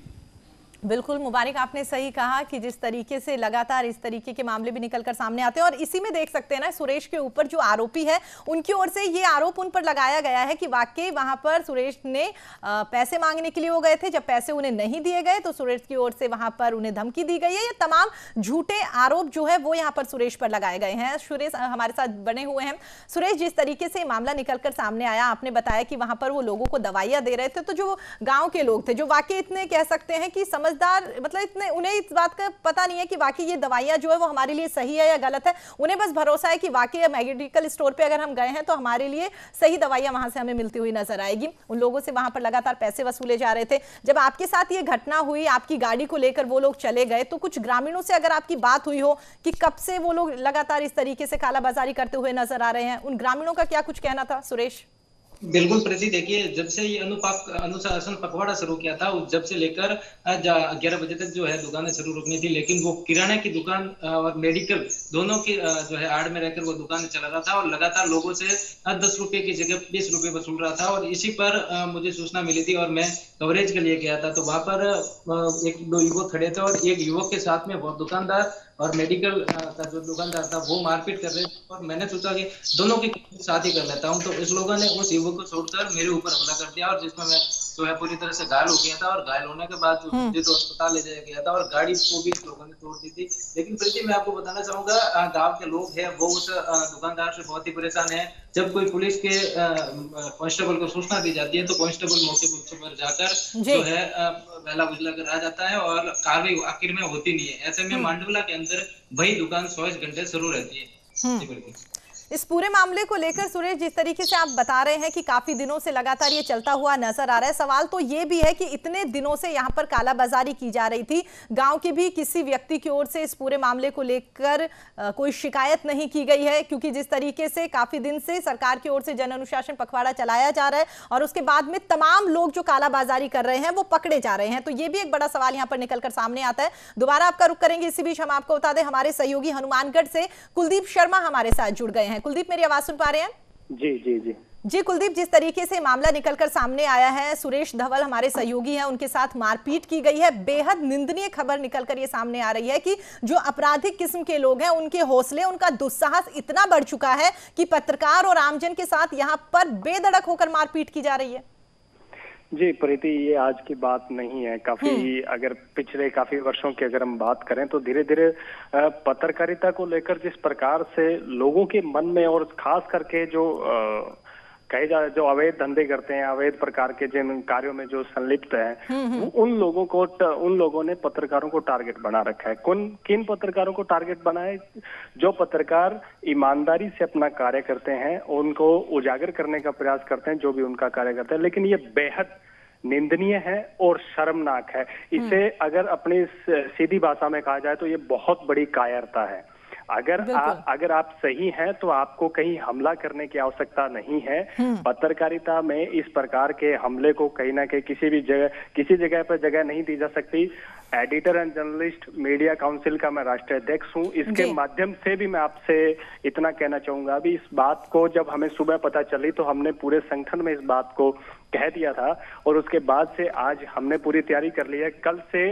बिल्कुल मुबारक, आपने सही कहा कि जिस तरीके से लगातार इस तरीके के मामले भी निकलकर सामने आते हैं और इसी में देख सकते हैं ना, सुरेश के ऊपर जो आरोपी है उनकी ओर से ये आरोप उन पर लगाया गया है कि वाकई वहां पर सुरेश ने पैसे मांगने के लिए वो गए थे, जब पैसे उन्हें नहीं दिए गए तो सुरेश की ओर से वहां पर उन्हें धमकी दी गई है। ये तमाम झूठे आरोप जो है वो यहाँ पर सुरेश पर लगाए गए हैं। सुरेश हमारे साथ बने हुए हैं। सुरेश, जिस तरीके से मामला निकलकर सामने आया, आपने बताया कि वहां पर वो लोगों को दवाइयां दे रहे थे, तो जो गाँव के लोग थे जो वाकई इतने कह सकते हैं कि मतलब इतने, उन्हें इस बात का पता नहीं है कि वाकई ये दवाइयां जो है वो हमारे लिए सही है या गलत है, उन्हें बस भरोसा है कि वाकई मेडिकल स्टोर पे अगर हम गए हैं तो हमारे लिए सही दवाइयां वहां से हमें मिलती हुई नजर आएगी। उन लोगों से वहां पर लगातार पैसे वसूले जा रहे थे। जब आपके साथ ये घटना हुई, आपकी गाड़ी को लेकर वो लोग चले गए, तो कुछ ग्रामीणों से अगर आपकी बात हुई हो कि कब से वो लोग लगातार इस तरीके से कालाबाजारी करते हुए नजर आ रहे हैं, उन ग्रामीणों का क्या कुछ कहना था सुरेश? बिल्कुल प्रीति, देखिए जब से ये अनुशासन पखवाड़ा शुरू किया था, जब से लेकर 11 बजे तक जो है दुकानें शुरू रुकनी थी, लेकिन वो किराने की दुकान और मेडिकल दोनों की जो है आड़ में रहकर वो दुकानें चला रहा था और लगातार लोगों से 10 रुपए की जगह 20 रुपए वसूल रहा था। और इसी पर मुझे सूचना मिली थी और मैं कवरेज के लिए गया था, तो वहां पर एक दो युवक खड़े थे और एक युवक के साथ में वो दुकानदार और मेडिकल का जो दुकानदार था वो मारपीट कर रहे थे। और मैंने सोचा कि दोनों की साथ ही कर लेता हूँ, तो इस लोगों ने उस युवक को छोड़कर मेरे ऊपर हमला कर दिया और जिसमें मैं जो है पूरी तरह से घायल हो गया था। और घायल होने के बाद मुझे तो अस्पताल ले जाया गया था और गाड़ी को भी लोगों ने तोड़ दी थी। लेकिन प्रीति, मैं आपको बताना चाहूंगा, गांव के लोग हैं वो उस दुकानदार से बहुत ही परेशान है। जब कोई पुलिस के कांस्टेबल को सूचना दी जाती है तो कांस्टेबल मौके पर जाकर जो है पहला बुझला कर आ जाता है और कार्रवाई आखिर में होती नहीं है। ऐसे में मांडवला के अंदर वही दुकान 24 घंटे शुरू रहती है। इस पूरे मामले को लेकर सुरेश, जिस तरीके से आप बता रहे हैं कि काफी दिनों से लगातार ये चलता हुआ नजर आ रहा है, सवाल तो ये भी है कि इतने दिनों से यहाँ पर कालाबाजारी की जा रही थी, गांव के भी किसी व्यक्ति की ओर से इस पूरे मामले को लेकर कोई शिकायत नहीं की गई है, क्योंकि जिस तरीके से काफी दिन से सरकार की ओर से जन अनुशासन पखवाड़ा चलाया जा रहा है और उसके बाद में तमाम लोग जो कालाबाजारी कर रहे हैं वो पकड़े जा रहे हैं, तो ये भी एक बड़ा सवाल यहाँ पर निकलकर सामने आता है। दोबारा आपका रुख करेंगे, इसी बीच हम आपको बता दें हमारे सहयोगी हनुमानगढ़ से कुलदीप शर्मा हमारे साथ जुड़ गए हैं। कुलदीप, मेरी आवाज सुन पा रहे हैं? जी जी जी जी कुलदीप, जिस तरीके से मामला निकलकर सामने आया है, सुरेश धवल हमारे सहयोगी हैं, उनके साथ मारपीट की गई है, बेहद निंदनीय खबर निकलकर ये सामने आ रही है कि जो आपराधिक किस्म के लोग हैं उनके हौसले, उनका दुस्साहस इतना बढ़ चुका है कि पत्रकार और आमजन के साथ यहाँ पर बेधड़क होकर मारपीट की जा रही है। जी प्रीति, ये आज की बात नहीं है। काफी अगर पिछले काफी वर्षों की अगर हम बात करें तो धीरे धीरे पत्रकारिता को लेकर जिस प्रकार से लोगों के मन में और खास करके जो कहे जाए जो अवैध धंधे करते हैं, अवैध प्रकार के जिन कार्यों में जो संलिप्त हैं, उन लोगों ने पत्रकारों को टारगेट बना रखा है। किन पत्रकारों को टारगेट बना है? जो पत्रकार ईमानदारी से अपना कार्य करते हैं, उनको उजागर करने का प्रयास करते हैं, जो भी उनका कार्य करते हैं। लेकिन ये बेहद निंदनीय है और शर्मनाक है। इसे अगर अपनी सीधी भाषा में कहा जाए तो ये बहुत बड़ी कायरता है। अगर आप सही हैं तो आपको कहीं हमला करने की आवश्यकता नहीं है। पत्रकारिता में इस प्रकार के हमले को कहीं ना कहीं किसी जगह पर जगह नहीं दी जा सकती। Editor and journalist media council का मैं राष्ट्रीय अध्यक्ष हूं। इसके माध्यम से भी मैं आपसे इतना कहना चाहूंगा, अभी इस बात को जब हमें सुबह पता चली तो हमने पूरे संगठन में इस बात को कह दिया था और उसके बाद से आज हमने पूरी तैयारी कर ली है। कल से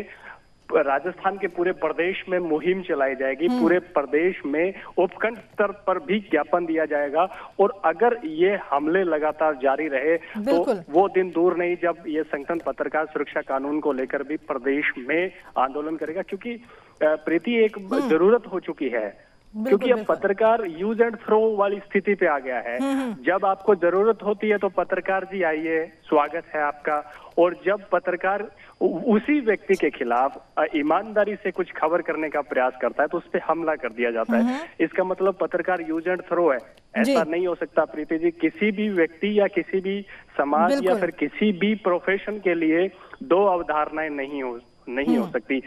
राजस्थान के पूरे प्रदेश में मुहिम चलाई जाएगी, पूरे प्रदेश में उपखंड स्तर पर भी ज्ञापन दिया जाएगा और अगर ये हमले लगातार जारी रहे तो वो दिन दूर नहीं जब ये संगठन पत्रकार सुरक्षा कानून को लेकर भी प्रदेश में आंदोलन करेगा। क्योंकि प्रीति एक जरूरत हो चुकी है, क्योंकि अब पत्रकार यूज एंड थ्रो वाली स्थिति पे आ गया है। जब आपको जरूरत होती है तो पत्रकार जी आइए, स्वागत है आपका, और जब पत्रकार उसी व्यक्ति के खिलाफ ईमानदारी से कुछ खबर करने का प्रयास करता है तो उस पर हमला कर दिया जाता है। इसका मतलब पत्रकार यूज एंड थ्रो है। ऐसा नहीं हो सकता प्रीति जी। किसी भी व्यक्ति या किसी भी समाज या फिर किसी भी प्रोफेशन के लिए दो अवधारणाएं नहीं हो सकती।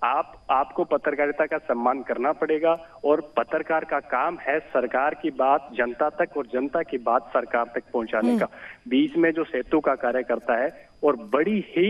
आपको पत्रकारिता का सम्मान करना पड़ेगा और पत्रकार का काम है सरकार की बात जनता तक और जनता की बात सरकार तक पहुंचाने का। बीच में जो सेतु का कार्य करता है, और बड़ी ही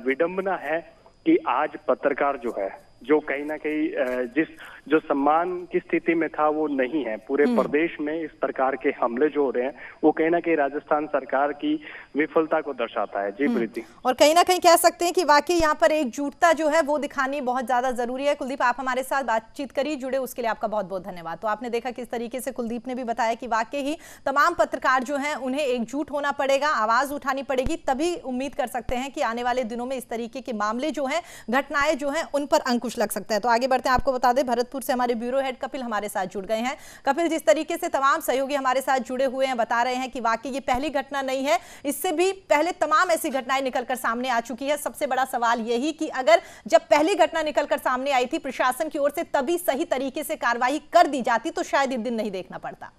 विडंबना है कि आज पत्रकार जो है, जो कहीं ना कहीं जो सम्मान की स्थिति में था वो नहीं है। पूरे प्रदेश में इस प्रकार के हमले जो हो रहे हैं वो कहीं ना कहीं राजस्थान सरकार की विफलता को दर्शाता है। जी प्रीति, और कहीं ना कहीं कह सकते हैं कि वाकई यहाँ पर एकजुटता जो है वो दिखानी बहुत ज्यादा जरूरी है। कुलदीप, आप हमारे साथ बातचीत करिए, जुड़े उसके लिए आपका बहुत बहुत धन्यवाद। तो आपने देखा किस तरीके से कुलदीप ने भी बताया कि वाकई ही तमाम पत्रकार जो है उन्हें एकजुट होना पड़ेगा, आवाज उठानी पड़ेगी, तभी उम्मीद कर सकते हैं कि आने वाले दिनों में इस तरीके के मामले जो है, घटनाएं जो है, उन पर अंकुश लग सकता है। तो आगे बढ़ते हैं, आपको बता दें भरतपुर से हमारे ब्यूरो हेड कपिल हमारे साथ जुड़ गए हैं। कपिल, जिस तरीके से तमाम सहयोगी हमारे साथ जुड़े हुए हैं, बता रहे हैं कि वाकई ये पहली घटना नहीं है, इससे भी पहले तमाम ऐसी घटनाएं निकलकर सामने आ चुकी है। सबसे बड़ा सवाल यही कि अगर जब पहली घटना निकलकर सामने आई थी प्रशासन की ओर से तभी सही तरीके से कार्रवाई कर दी जाती तो शायद ये दिन नहीं देखना पड़ता।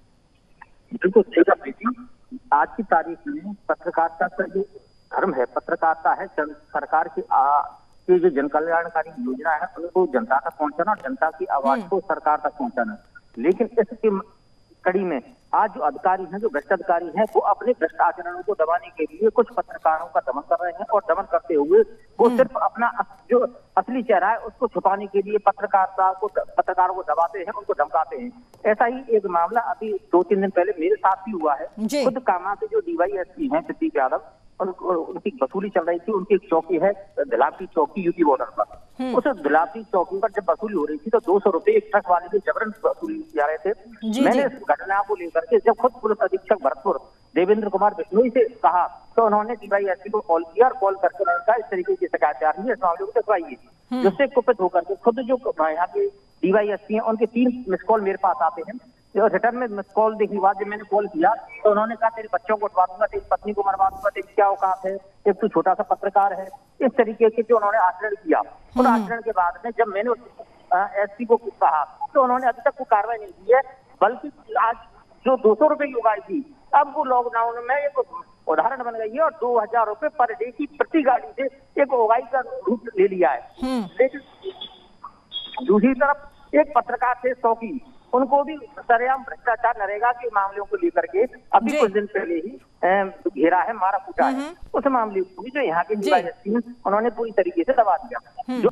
बिल्कुल सही कहा प्रीति। आज की तारीख में पत्रकारिता का जो धर्म है, पत्रकारिता है सरकार की जो जन कल्याणकारी योजना है उनको जनता तक पहुंचाना और जनता की आवाज को सरकार तक पहुंचाना। लेकिन इसकी कड़ी में आज जो अधिकारी हैं, जो भ्रष्ट अधिकारी हैं, वो अपने भ्रष्ट आचरणों को दबाने के लिए कुछ पत्रकारों का दमन कर रहे हैं और दमन करते हुए वो सिर्फ अपना जो असली चेहरा है उसको छुपाने के लिए पत्रकारों को दबाते हैं, उनको धमकाते हैं। ऐसा ही एक मामला अभी 2-3 दिन पहले मेरे साथ भी हुआ है। खुद कामा के जो DYSP हैं प्रतीक यादव, उनकी वसूली चल रही थी। उनकी एक चौकी है धिलावती चौकी यूपी बॉर्डर पर। उस धिलावती चौकी पर जब वसूली हो रही थी तो 200 रुपए एक ट्रक वाले से जबरन वसूली जा रहे थे। मैंने इस घटना को लेकर के जब खुद पुलिस अधीक्षक भरतपुर देवेंद्र कुमार बिश्नोई से कहा तो उन्होंने DYSP को कॉल किया और कॉल करके उन्होंने कहा इस तरीके की शिकायत आ रही है, इस मामले को दिखवाइए। जिससे कुपित होकर के खुद जो यहाँ के DYSP हैं उनके 3 मिस कॉल मेरे पास आते हैं। रिटर्न में मिस कॉल देखने के बाद जब मैंने कॉल किया तो उन्होंने कहा तेरे बच्चों को उठवा दूंगा, तेरी पत्नी को मरवा दूंगा, तेरी क्या औकात है, एक तू छोटा सा पत्रकार है। इस तरीके के जो उन्होंने आचरण किया, उस आचरण के बाद में जब मैंने SP को कहा तो उन्होंने अभी तक कोई कार्रवाई नहीं की है, बल्कि आज जो 200 रुपए की उगाई थी अब वो लॉकडाउन में एक उदाहरण बन गई है और 2000 रुपए पर डे की प्रति गाड़ी से एक उगाई का रूप ले लिया है। लेकिन दूसरी तरफ एक पत्रकार थे शौकी, उनको भी सरेआम भ्रष्टाचार नरेगा के मामलों को लेकर के अभी कुछ दिन पहले ही घेरा है, मारा कूटा है। उस मामले को भी जो यहाँ के DYSP उन्होंने पूरी तरीके से दबा दिया। जो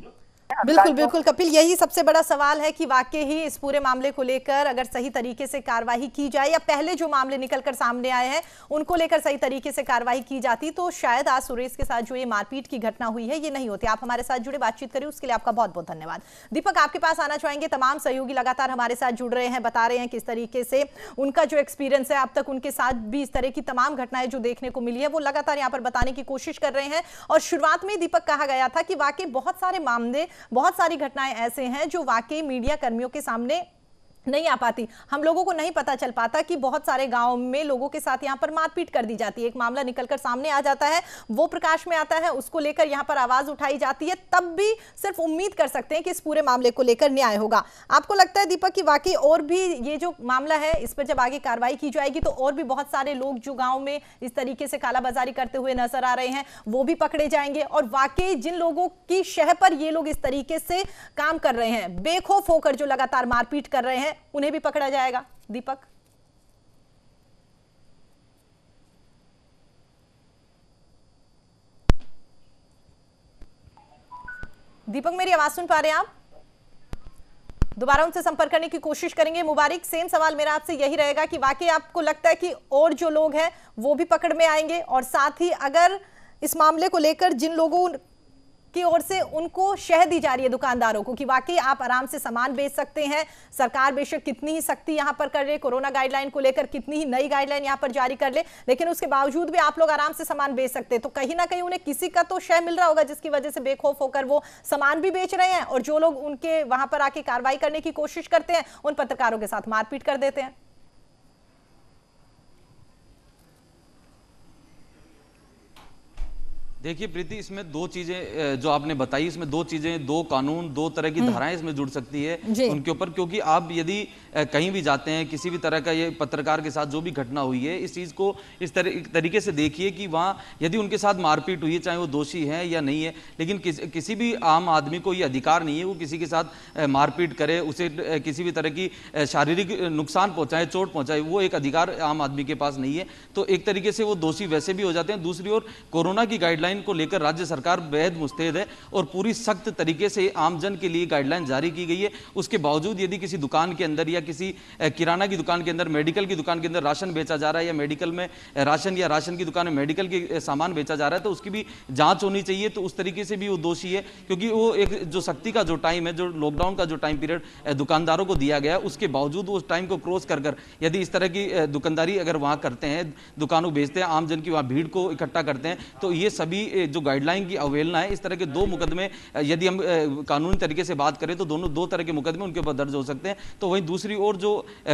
बिल्कुल बिल्कुल कपिल, यही सबसे बड़ा सवाल है कि वाकई ही इस पूरे मामले को लेकर अगर सही तरीके से कार्रवाई की जाए या पहले जो मामले निकलकर सामने आए हैं उनको लेकर सही तरीके से कार्रवाई की जाती तो शायद आज सुरेश के साथ जो ये मारपीट की घटना हुई है ये नहीं होती। आप हमारे साथ जुड़े, बातचीत करें, उसके लिए आपका बहुत बहुत धन्यवाद। दीपक, आपके पास आना चाहेंगे। तमाम सहयोगी लगातार हमारे साथ जुड़ रहे हैं, बता रहे हैं किस तरीके से उनका जो एक्सपीरियंस है अब तक उनके साथ भी इस तरह की तमाम घटनाएं जो देखने को मिली है वो लगातार यहाँ पर बताने की कोशिश कर रहे हैं। और शुरुआत में दीपक कहा गया था कि वाकई बहुत सारे मामले, बहुत सारी घटनाएं ऐसे हैं जो वाकई मीडिया कर्मियों के सामने नहीं आ पाती। हम लोगों को नहीं पता चल पाता कि बहुत सारे गांव में लोगों के साथ यहां पर मारपीट कर दी जाती है। एक मामला निकलकर सामने आ जाता है, वो प्रकाश में आता है, उसको लेकर यहां पर आवाज उठाई जाती है, तब भी सिर्फ उम्मीद कर सकते हैं कि इस पूरे मामले को लेकर न्याय होगा। आपको लगता है दीपक कि वाकई और भी ये जो मामला है इस पर जब आगे कार्रवाई की जाएगी तो और भी बहुत सारे लोग जो गाँव में इस तरीके से कालाबाजारी करते हुए नजर आ रहे हैं वो भी पकड़े जाएंगे और वाकई जिन लोगों की शह पर ये लोग इस तरीके से काम कर रहे हैं, बेखौफ होकर जो लगातार मारपीट कर रहे हैं, उन्हें भी पकड़ा जाएगा? दीपक, दीपक मेरी आवाज सुन पा रहे हैं आप? दोबारा उनसे संपर्क करने की कोशिश करेंगे। मुबारिक, सेम सवाल मेरा आपसे यही रहेगा कि वाकई आपको लगता है कि और जो लोग हैं वो भी पकड़ में आएंगे और साथ ही अगर इस मामले को लेकर जिन लोगों की ओर से उनको शह दी जा रही है दुकानदारों को कि वाकई आप आराम से सामान बेच सकते हैं, सरकार बेशक कितनी ही सख्ती यहां पर कर रहे, कोरोना गाइडलाइन को लेकर कितनी ही नई गाइडलाइन यहां पर जारी कर ले, लेकिन उसके बावजूद भी आप लोग आराम से सामान बेच सकते हैं, तो कहीं ना कहीं उन्हें किसी का तो शह मिल रहा होगा जिसकी वजह से बेखौफ होकर वो सामान भी बेच रहे हैं और जो लोग उनके वहां पर आके कार्रवाई करने की कोशिश करते हैं उन पत्रकारों के साथ मारपीट कर देते हैं। देखिए प्रीति, इसमें दो चीजें जो आपने बताई, इसमें दो चीजें, दो कानून, दो तरह की धाराएं इसमें जुड़ सकती है उनके ऊपर, क्योंकि आप यदि कहीं भी जाते हैं किसी भी तरह का, ये पत्रकार के साथ जो भी घटना हुई है इस चीज को इस तरीके से देखिए कि वहां यदि उनके साथ मारपीट हुई है, चाहे वो दोषी है या नहीं है, लेकिन किसी भी आम आदमी को ये अधिकार नहीं है वो किसी के साथ मारपीट करे, उसे किसी भी तरह की शारीरिक नुकसान पहुंचाए, चोट पहुंचाए, वो एक अधिकार आम आदमी के पास नहीं है। तो एक तरीके से वो दोषी वैसे भी हो जाते हैं। दूसरी ओर कोरोना की गाइडलाइन को लेकर राज्य सरकार बेहद मुस्तैद है और पूरी सख्त तरीके से आमजन के लिए गाइडलाइन जारी की गई है। उसके बावजूद यदि किसी दुकान के अंदर या किसी किराना की दुकान के अंदर, मेडिकल की दुकान के अंदर राशन बेचा जा रहा है या मेडिकल में राशन या राशन की दुकान में मेडिकल के सामान बेचा जा रहा है तो उसकी भी जांच होनी चाहिए। तो उस तरीके से भी वो दोषी है, क्योंकि वो एक जो सख्ती का जो टाइम है, जो लॉकडाउन का जो टाइम पीरियड दुकानदारों को दिया गया, उसके बावजूद उस टाइम को क्रॉस कर यदि इस तरह की दुकानदारी अगर वहां करते हैं, दुकानों बेचते हैं, आमजन की वहां भीड़ को इकट्ठा करते हैं, तो ये सभी जो गाइडलाइन की अवहेलना है। इस तरह के दो मुकदमे यदि हम कानूनी तरीके से बात करें तो दो तरह के मुकदमे उनके ऊपर दर्ज हो सकते हैं। तो वहीं दूसरी ओर जो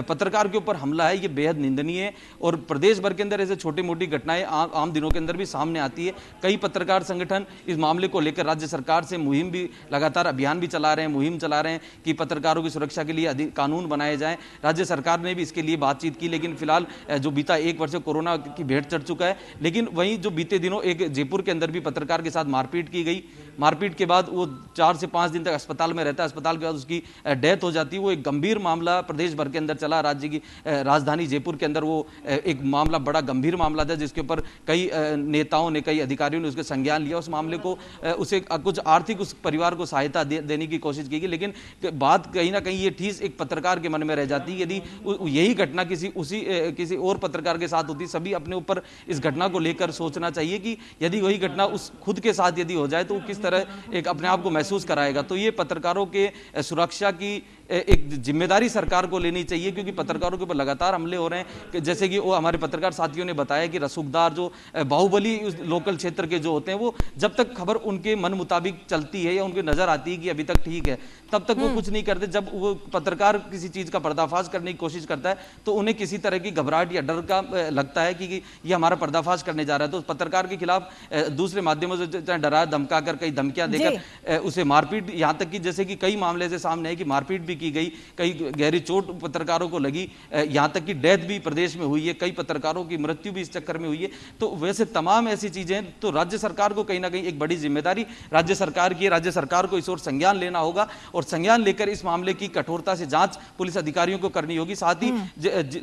पत्रकार के ऊपर हमला है ये बेहद निंदनीय है और प्रदेश भर के अंदर ऐसे छोटी मोटी घटनाएं आम दिनों के अंदर भी सामने आती है। कई पत्रकार संगठन इस मामले को लेकर राज्य सरकार से मुहिम भी लगातार अभियान भी चला रहे हैं, मुहिम चला रहे हैं कि पत्रकारों की सुरक्षा के लिए कानून बनाए जाएं। राज्य सरकार ने भी इसके लिए बातचीत की, लेकिन फिलहाल जो बीता एक वर्ष कोरोना की भेंट चढ़ चुका है। लेकिन वहीं जो बीते दिनों एक जयपुर के अंदर भी पत्रकार के साथ मारपीट की गई, मारपीट के बाद वो 4 से 5 दिन तक अस्पताल में रहता है, अस्पताल के बाद उसकी डेथ हो जाती है। वो एक गंभीर मामला प्रदेश भर के अंदर चला, राज्य की राजधानी जयपुर के अंदर वो एक मामला बड़ा गंभीर मामला था, जिसके ऊपर कई नेताओं ने, कई अधिकारियों ने उसके संज्ञान लिया। उस मामले को उसे कुछ आर्थिक उस परिवार को सहायता देने की कोशिश की गई, लेकिन बात कहीं ना कहीं ये ठीस एक पत्रकार के मन में रह जाती है। यदि यही घटना किसी और पत्रकार के साथ होती, सभी अपने ऊपर इस घटना को लेकर सोचना चाहिए कि यदि वही घटना उस खुद के साथ यदि हो जाए तो वो किस तरह एक अपने आप को महसूस कराएगा। तो ये पत्रकारों के सुरक्षा की एक जिम्मेदारी सरकार को लेनी चाहिए, क्योंकि पत्रकारों के ऊपर लगातार हमले हो रहे हैं। जैसे कि वो हमारे पत्रकार साथियों ने बताया कि रसूखदार जो बाहुबली लोकल क्षेत्र के जो होते हैं, वो जब तक खबर उनके मन मुताबिक चलती है या उनकी नजर आती है कि अभी तक ठीक है, तब तक वो कुछ नहीं करते। जब वो पत्रकार किसी चीज का पर्दाफाश करने की कोशिश करता है तो उन्हें किसी तरह की घबराहट या डर का लगता है कि ये हमारा पर्दाफाश करने जा रहा है। तो पत्रकार के खिलाफ दूसरे माध्यमों से डरा धमका कर, कई धमकियां देकर उसे मारपीट, यहाँ तक कि जैसे कि कई मामले से सामने है कि मारपीट भी की गई, कई गहरी चोट पत्रकारों को लगी, यहाँ तक कि डेथ भी प्रदेश में हुई है, कई पत्रकारों की मृत्यु भी इस चक्कर में हुई है। तो वैसे तमाम ऐसी चीजें, तो राज्य सरकार को कहीं ना कहीं एक बड़ी जिम्मेदारी राज्य सरकार की है। राज्य सरकार को इस ओर संज्ञान लेना होगा और संज्ञान लेकर इस मामले की कठोरता से जांच पुलिस अधिकारियों को करनी होगी। साथ ही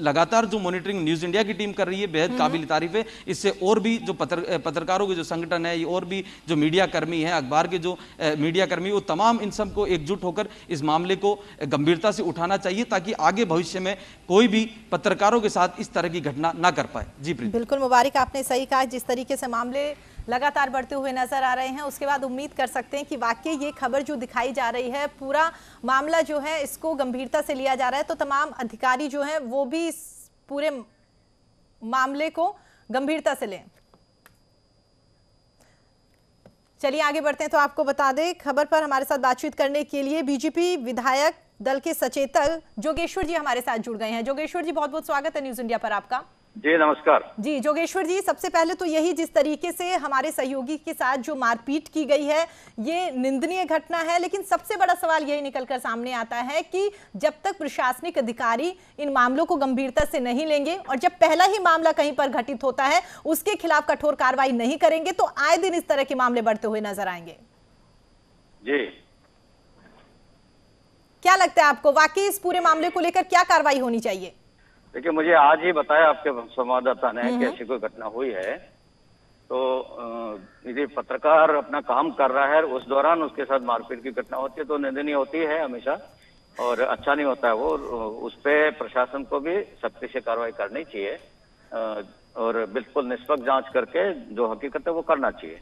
लगातार जो मॉनिटरिंग न्यूज इंडिया की टीम कर रही है, बेहद काबिल तारीफ है। इससे और भी जो पत्रकारों के जो संगठन है और भी जो मीडिया कर्मी हैं, अखबार के जो मीडिया कर्मी, वो तमाम इन सबको एकजुट होकर इस मामले को गंभीरता से उठाना चाहिए, ताकि आगे भविष्य में कोई भी पत्रकारों के साथ इस तरह की घटना ना कर पाए। जी प्रीति। बिल्कुल मुबारक, आपने सही कहा। जिस तरीके से मामले लगातार बढ़ते हुए नजर आ रहे हैं, उसके बाद उम्मीद कर सकते हैं कि वाकई ये खबर जो दिखाई जा रही है, पूरा मामला जो है इसको गंभीरता से लिया जा रहा है। तो तमाम अधिकारी जो हैं वो भी इस पूरे मामले को गंभीरता से लें। चलिए आगे बढ़ते हैं। तो आपको बता दें, खबर पर हमारे साथ बातचीत करने के लिए बीजेपी विधायक दल के सचेतक जोगेश्वर जी हमारे साथ जुड़ गए हैं। जोगेश्वर जी, बहुत बहुत स्वागत है न्यूज इंडिया पर आपका। जी नमस्कार। जी जोगेश्वर जी, सबसे पहले तो यही, जिस तरीके से हमारे सहयोगी के साथ जो मारपीट की गई है, ये निंदनीय घटना है, लेकिन सबसे बड़ा सवाल यही निकलकर सामने आता है कि जब तक प्रशासनिक अधिकारी इन मामलों को गंभीरता से नहीं लेंगे और जब पहला ही मामला कहीं पर घटित होता है उसके खिलाफ कठोर कार्रवाई नहीं करेंगे, तो आए दिन इस तरह के मामले बढ़ते हुए नजर आएंगे। जी, क्या लगता है आपको, वाकई इस पूरे मामले को लेकर क्या कार्रवाई होनी चाहिए? देखिए, मुझे आज ही बताया आपके संवाददाता ने कि ऐसी कोई घटना हुई है। तो यदि पत्रकार अपना काम कर रहा है, उस दौरान उसके साथ मारपीट की घटना होती है तो निंदनीय होती है हमेशा, और अच्छा नहीं होता है वो। उस पर प्रशासन को भी सख्ती से कार्रवाई करनी चाहिए और बिल्कुल निष्पक्ष जांच करके जो हकीकत है वो करना चाहिए।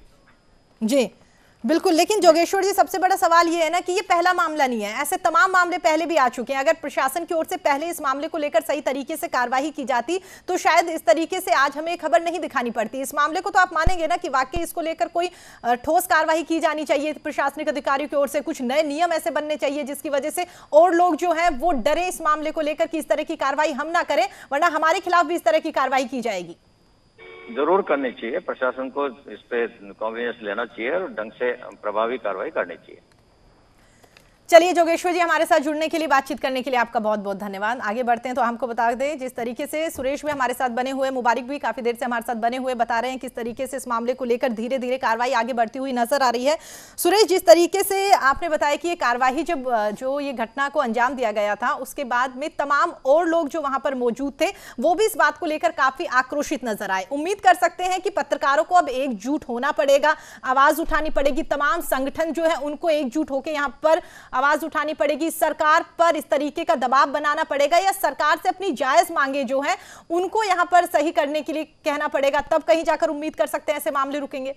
जी बिल्कुल, लेकिन जोगेश्वर जी, सबसे बड़ा सवाल ये है ना कि ये पहला मामला नहीं है, ऐसे तमाम मामले पहले भी आ चुके हैं। अगर प्रशासन की ओर से पहले इस मामले को लेकर सही तरीके से कार्रवाई की जाती तो शायद इस तरीके से आज हमें खबर नहीं दिखानी पड़ती। इस मामले को तो आप मानेंगे ना कि वाकई इसको लेकर कोई ठोस कार्रवाई की जानी चाहिए प्रशासनिक अधिकारियों की ओर से, कुछ नए नियम ऐसे बनने चाहिए जिसकी वजह से और लोग जो है वो डरे इस मामले को लेकर कि इस तरह की कार्रवाई हम ना करें, वरना हमारे खिलाफ भी इस तरह की कार्रवाई की जाएगी। जरूर करनी चाहिए, प्रशासन को इस पे कॉन्फिडेंस लेना चाहिए और ढंग से प्रभावी कार्रवाई करनी चाहिए। चलिए जोगेश्वर जी, हमारे साथ जुड़ने के लिए, बातचीत करने के लिए आपका बहुत बहुत धन्यवाद। आगे बढ़ते हैं तो हमको बता दें, जिस तरीके से सुरेश भी हमारे साथ बने हुए, मुबारक भी काफी देर से हमारे साथ बने हुए, बता रहे हैं किस तरीके से इस मामले को लेकर धीरे धीरे कार्रवाई आगे बढ़ती हुई नजर आ रही है। सुरेश, जिस तरीके से आपने बताया कि ये कार्रवाई जब जो ये घटना को अंजाम दिया गया था, उसके बाद में तमाम और लोग जो वहां पर मौजूद थे वो भी इस बात को लेकर काफी आक्रोशित नजर आए। उम्मीद कर सकते हैं कि पत्रकारों को अब एकजुट होना पड़ेगा, आवाज उठानी पड़ेगी, तमाम संगठन जो है उनको एकजुट होकर यहाँ पर आवाज उठानी पड़ेगी, सरकार पर इस तरीके का दबाव बनाना पड़ेगा, या सरकार से अपनी जायज मांगे जो है उनको यहां पर सही करने के लिए कहना पड़ेगा, तब कहीं जाकर उम्मीद कर सकते हैं ऐसे मामले रुकेंगे?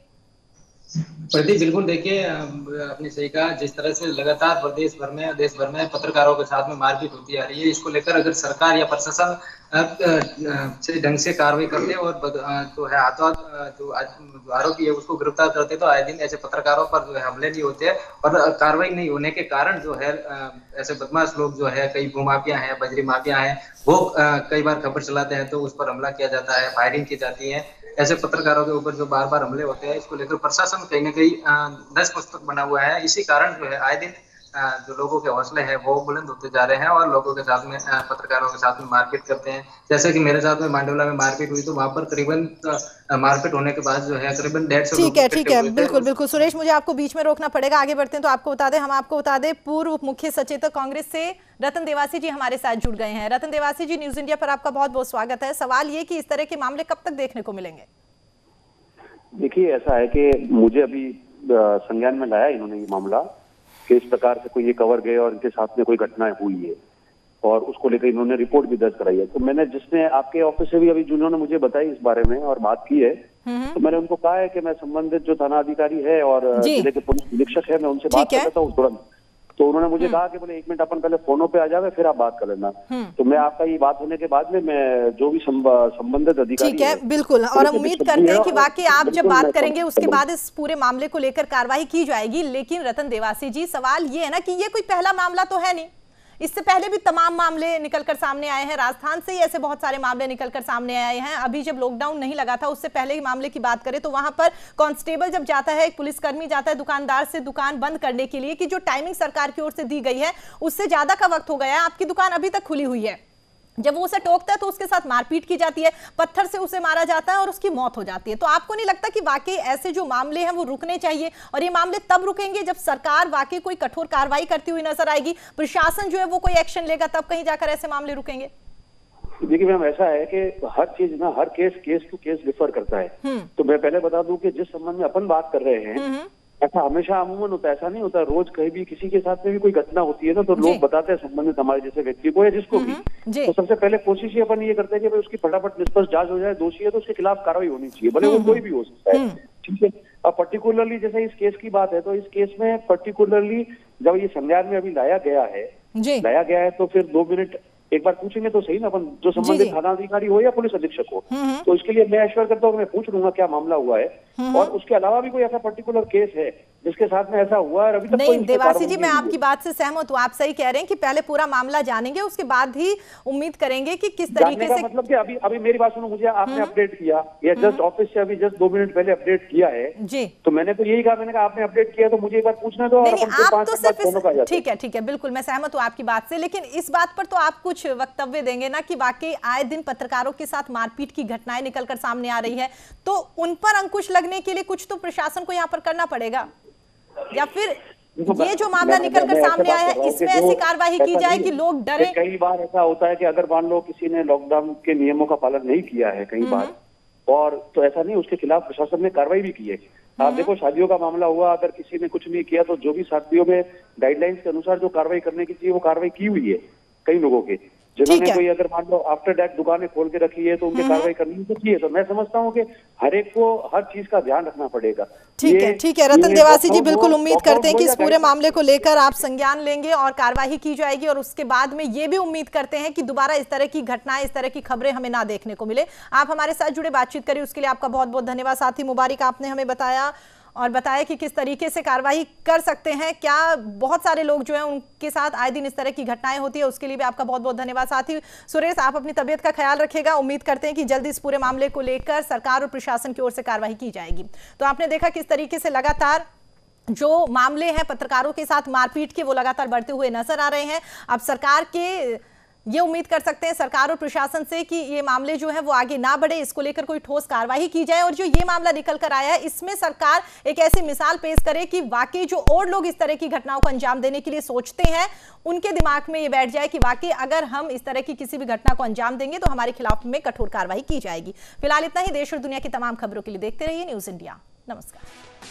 प्रदीप, बिल्कुल देखिए, आपने सही कहा। जिस तरह से लगातार प्रदेश भर में, देश भर में पत्रकारों के साथ में मारपीट होती आ रही है, इसको लेकर अगर सरकार या प्रशासन से ढंग से कार्रवाई करते और जो है जो आरोपी है उसको गिरफ्तार करते, तो आए दिन ऐसे पत्रकारों पर जो है हमले नहीं होते और कार्रवाई नहीं होने के कारण जो है ऐसे बदमाश लोग जो है, कई भूमाफिया हैं, बजरी माफिया हैं, वो कई बार खबर चलाते हैं तो उस पर हमला किया जाता है, फायरिंग की जाती है। ऐसे पत्रकारों के ऊपर जो बार बार हमले होते हैं, इसको लेकर प्रशासन कहीं ना कहीं दस पुस्तक बना हुआ है। इसी कारण जो है आए दिन जो लोगों के हौसले हैं वो बुलंद होते जा रहे हैं और लोगों के साथ में, पत्रकारों के साथ में मारपीट करते हैं। जैसे कि मेरे साथ में मांडोला में मारपीट हुई, तो वहां पर करीबन मारपीट होने के बाद जो है करीबन 150 लोग ठीक है, बिल्कुल बिल्कुल। सुरेश, मुझे आपको बीच में रोकना पड़ेगा, आगे बढ़ते हैं तो आपको बता दें, हम आपको बता दें पूर्व मुख्य सचेतक कांग्रेस से रतन देवासी जी हमारे साथ जुड़ गए हैं। रतन देवासी जी, न्यूज इंडिया पर आपका बहुत बहुत स्वागत है। सवाल ये कि इस तरह के मामले कब तक देखने को मिलेंगे? देखिए, ऐसा है कि मुझे अभी संज्ञान में लाया इन्होंने ये मामला कि इस प्रकार से कोई ये कवर गए और इनके साथ में कोई घटनाएं हुई है और उसको लेकर इन्होंने रिपोर्ट भी दर्ज कराई है। तो मैंने, जिसने आपके ऑफिस से भी अभी जिन्होंने मुझे बताई इस बारे में और बात की है, तो मैंने उनको कहा है कि मैं संबंधित जो थाना अधिकारी है और जिले के पुलिस निरीक्षक है, मैं उनसे बात कर लेता हूँ तुरंत। तो उन्होंने मुझे कहा कि बोले 1 मिनट अपन पहले फोनों पे आ जावे, फिर आप बात कर लेना। तो मैं आपका ये बात होने के बाद में मैं जो भी संबंधित अधिकारी, ठीक है, बिल्कुल, और हम उम्मीद करते हैं कि वाकई आप जब बात करेंगे उसके बाद इस पूरे मामले को लेकर कार्रवाई की जाएगी। लेकिन रतन देवासी जी, सवाल ये है ना कि ये कोई पहला मामला तो है नहीं, इससे पहले भी तमाम मामले निकलकर सामने आए हैं। राजस्थान से ही ऐसे बहुत सारे मामले निकलकर सामने आए हैं। अभी जब लॉकडाउन नहीं लगा था उससे पहले ही मामले की बात करें तो वहां पर कांस्टेबल जब जाता है, एक पुलिसकर्मी जाता है दुकानदार से दुकान बंद करने के लिए, कि जो टाइमिंग सरकार की ओर से दी गई है उससे ज्यादा का वक्त हो गया है, आपकी दुकान अभी तक खुली हुई है। जब वो उसे टोकता है तो उसके साथ मारपीट की जाती है, पत्थर से उसे मारा जाता है और उसकी मौत हो जाती है। तो आपको नहीं लगता कि वाकई ऐसे जो मामले हैं वो रुकने चाहिए? और ये मामले तब रुकेंगे जब सरकार वाकई कोई कठोर कार्रवाई करती हुई नजर आएगी, प्रशासन जो है वो कोई एक्शन लेगा, तब कहीं जाकर ऐसे मामले रुकेंगे। देखिए मैम, ऐसा है कि हर चीज ना, हर केस टू केस डिफर करता है। तो मैं पहले बता दूं कि जिस संबंध में अपन बात कर रहे हैं, ऐसा हमेशा अमूमन होता है, ऐसा नहीं होता। रोज कहीं भी किसी के साथ में भी कोई घटना होती है ना, तो लोग बताते हैं संबंधित हमारे जैसे व्यक्ति को या जिसको भी, तो सबसे पहले कोशिश ही अपन ये करते हैं कि भाई उसकी फटाफट निष्पक्ष जांच हो जाए, दोषी है तो उसके खिलाफ कार्रवाई होनी चाहिए, भले वो कोई भी हो सकता है। ठीक है, अब पर्टिकुलरली जैसे इस केस की बात है, तो इस केस में पर्टिकुलरली जब ये संज्ञान में अभी लाया गया है तो फिर 2 मिनट एक बार पूछेंगे तो सही ना अपन, जो संबंधित थाना अधिकारी हो या पुलिस अधीक्षक हो। तो इसके लिए मैं एश्योर करता हूँ, मैं पूछ लूंगा क्या मामला हुआ है और उसके अलावा भी कोई ऐसा पर्टिकुलर केस है जिसके साथ में ऐसा हुआ है। अभी तक नहीं देवासी जी, मैं आपकी बात से सहमत हूँ, आप सही कह रहे हैं कि पहले पूरा मामला जानेंगे, उसके बाद ही उम्मीद करेंगे कि किस तरीके से, मतलब कि अभी मेरी बात सुनो, मुझे आपने अपडेट किया या जस्ट ऑफिस से अभी जस्ट 2 मिनट पहले अपडेट किया है जी, तो मैंने तो यही कहा, मैंने कहा आपने अपडेट किया तो मुझे एक बार पूछना दो। आप तो सिर्फ, ठीक है, बिल्कुल मैं सहमत हूँ आपकी बात से, लेकिन इस बात पर तो आप कुछ वक्तव्य देंगे ना कि वाकई आए दिन पत्रकारों के साथ मारपीट की घटनाएं निकलकर सामने आ रही है, तो उन पर अंकुश लगने के लिए कुछ तो प्रशासन को यहाँ पर करना पड़ेगा, या फिर ये जो मामला निकलकर सामने आया है इसमें ऐसी कार्रवाई की जाए कि लोग डरे। कई बार ऐसा होता है कि अगर मान लो किसी ने लॉकडाउन के नियमों का पालन नहीं किया है कई बार, और तो ऐसा नहीं, उसके खिलाफ प्रशासन ने कार्रवाई भी की है। आप देखो, शादियों का मामला हुआ, अगर किसी ने कुछ नहीं किया तो जो भी शादियों में गाइडलाइंस के अनुसार जो कार्रवाई करने की चाहिए वो कार्रवाई की हुई है कई लोगों के, जिन्होंने कोई अगर मान लो आफ्टर डेट दुकानें खोल के रखी है तो उनकी कार्रवाई करनी चाहिए। तो मैं समझता हूँ कि हर एक को हर चीज का ध्यान रखना पड़ेगा। ठीक है रतन देवासी जी, बिल्कुल उम्मीद करते हैं कि इस पूरे मामले को लेकर आप संज्ञान लेंगे और कार्यवाही की जाएगी, और उसके बाद में ये भी उम्मीद करते हैं कि दोबारा इस तरह की घटनाएं, इस तरह की खबरें हमें ना देखने को मिले। आप हमारे साथ जुड़े, बातचीत करिए, उसके लिए आपका बहुत बहुत धन्यवाद। साथ ही मुबारक, आपने हमें बताया और बताया कि किस तरीके से कार्रवाई कर सकते हैं। क्या बहुत सारे लोग जो हैं उनके साथ आए दिन इस तरह की घटनाएं होती है, उसके लिए भी आपका बहुत बहुत धन्यवाद। साथ ही सुरेश, आप अपनी तबीयत का ख्याल रखिएगा। उम्मीद करते हैं कि जल्दी इस पूरे मामले को लेकर सरकार और प्रशासन की ओर से कार्रवाई की जाएगी। तो आपने देखा किस तरीके से लगातार जो मामले हैं पत्रकारों के साथ मारपीट के, वो लगातार बढ़ते हुए नजर आ रहे हैं। अब सरकार के ये उम्मीद कर सकते हैं सरकार और प्रशासन से कि ये मामले जो है वो आगे ना बढ़े, इसको लेकर कोई ठोस कार्रवाई की जाए, और जो ये मामला निकल कर आया है इसमें सरकार एक ऐसी मिसाल पेश करे कि वाकई जो और लोग इस तरह की घटनाओं को अंजाम देने के लिए सोचते हैं उनके दिमाग में ये बैठ जाए कि वाकई अगर हम इस तरह की किसी भी घटना को अंजाम देंगे तो हमारे खिलाफ में कठोर कार्रवाई की जाएगी। फिलहाल इतना ही। देश और दुनिया की तमाम खबरों के लिए देखते रहिए न्यूज़ इंडिया। नमस्कार।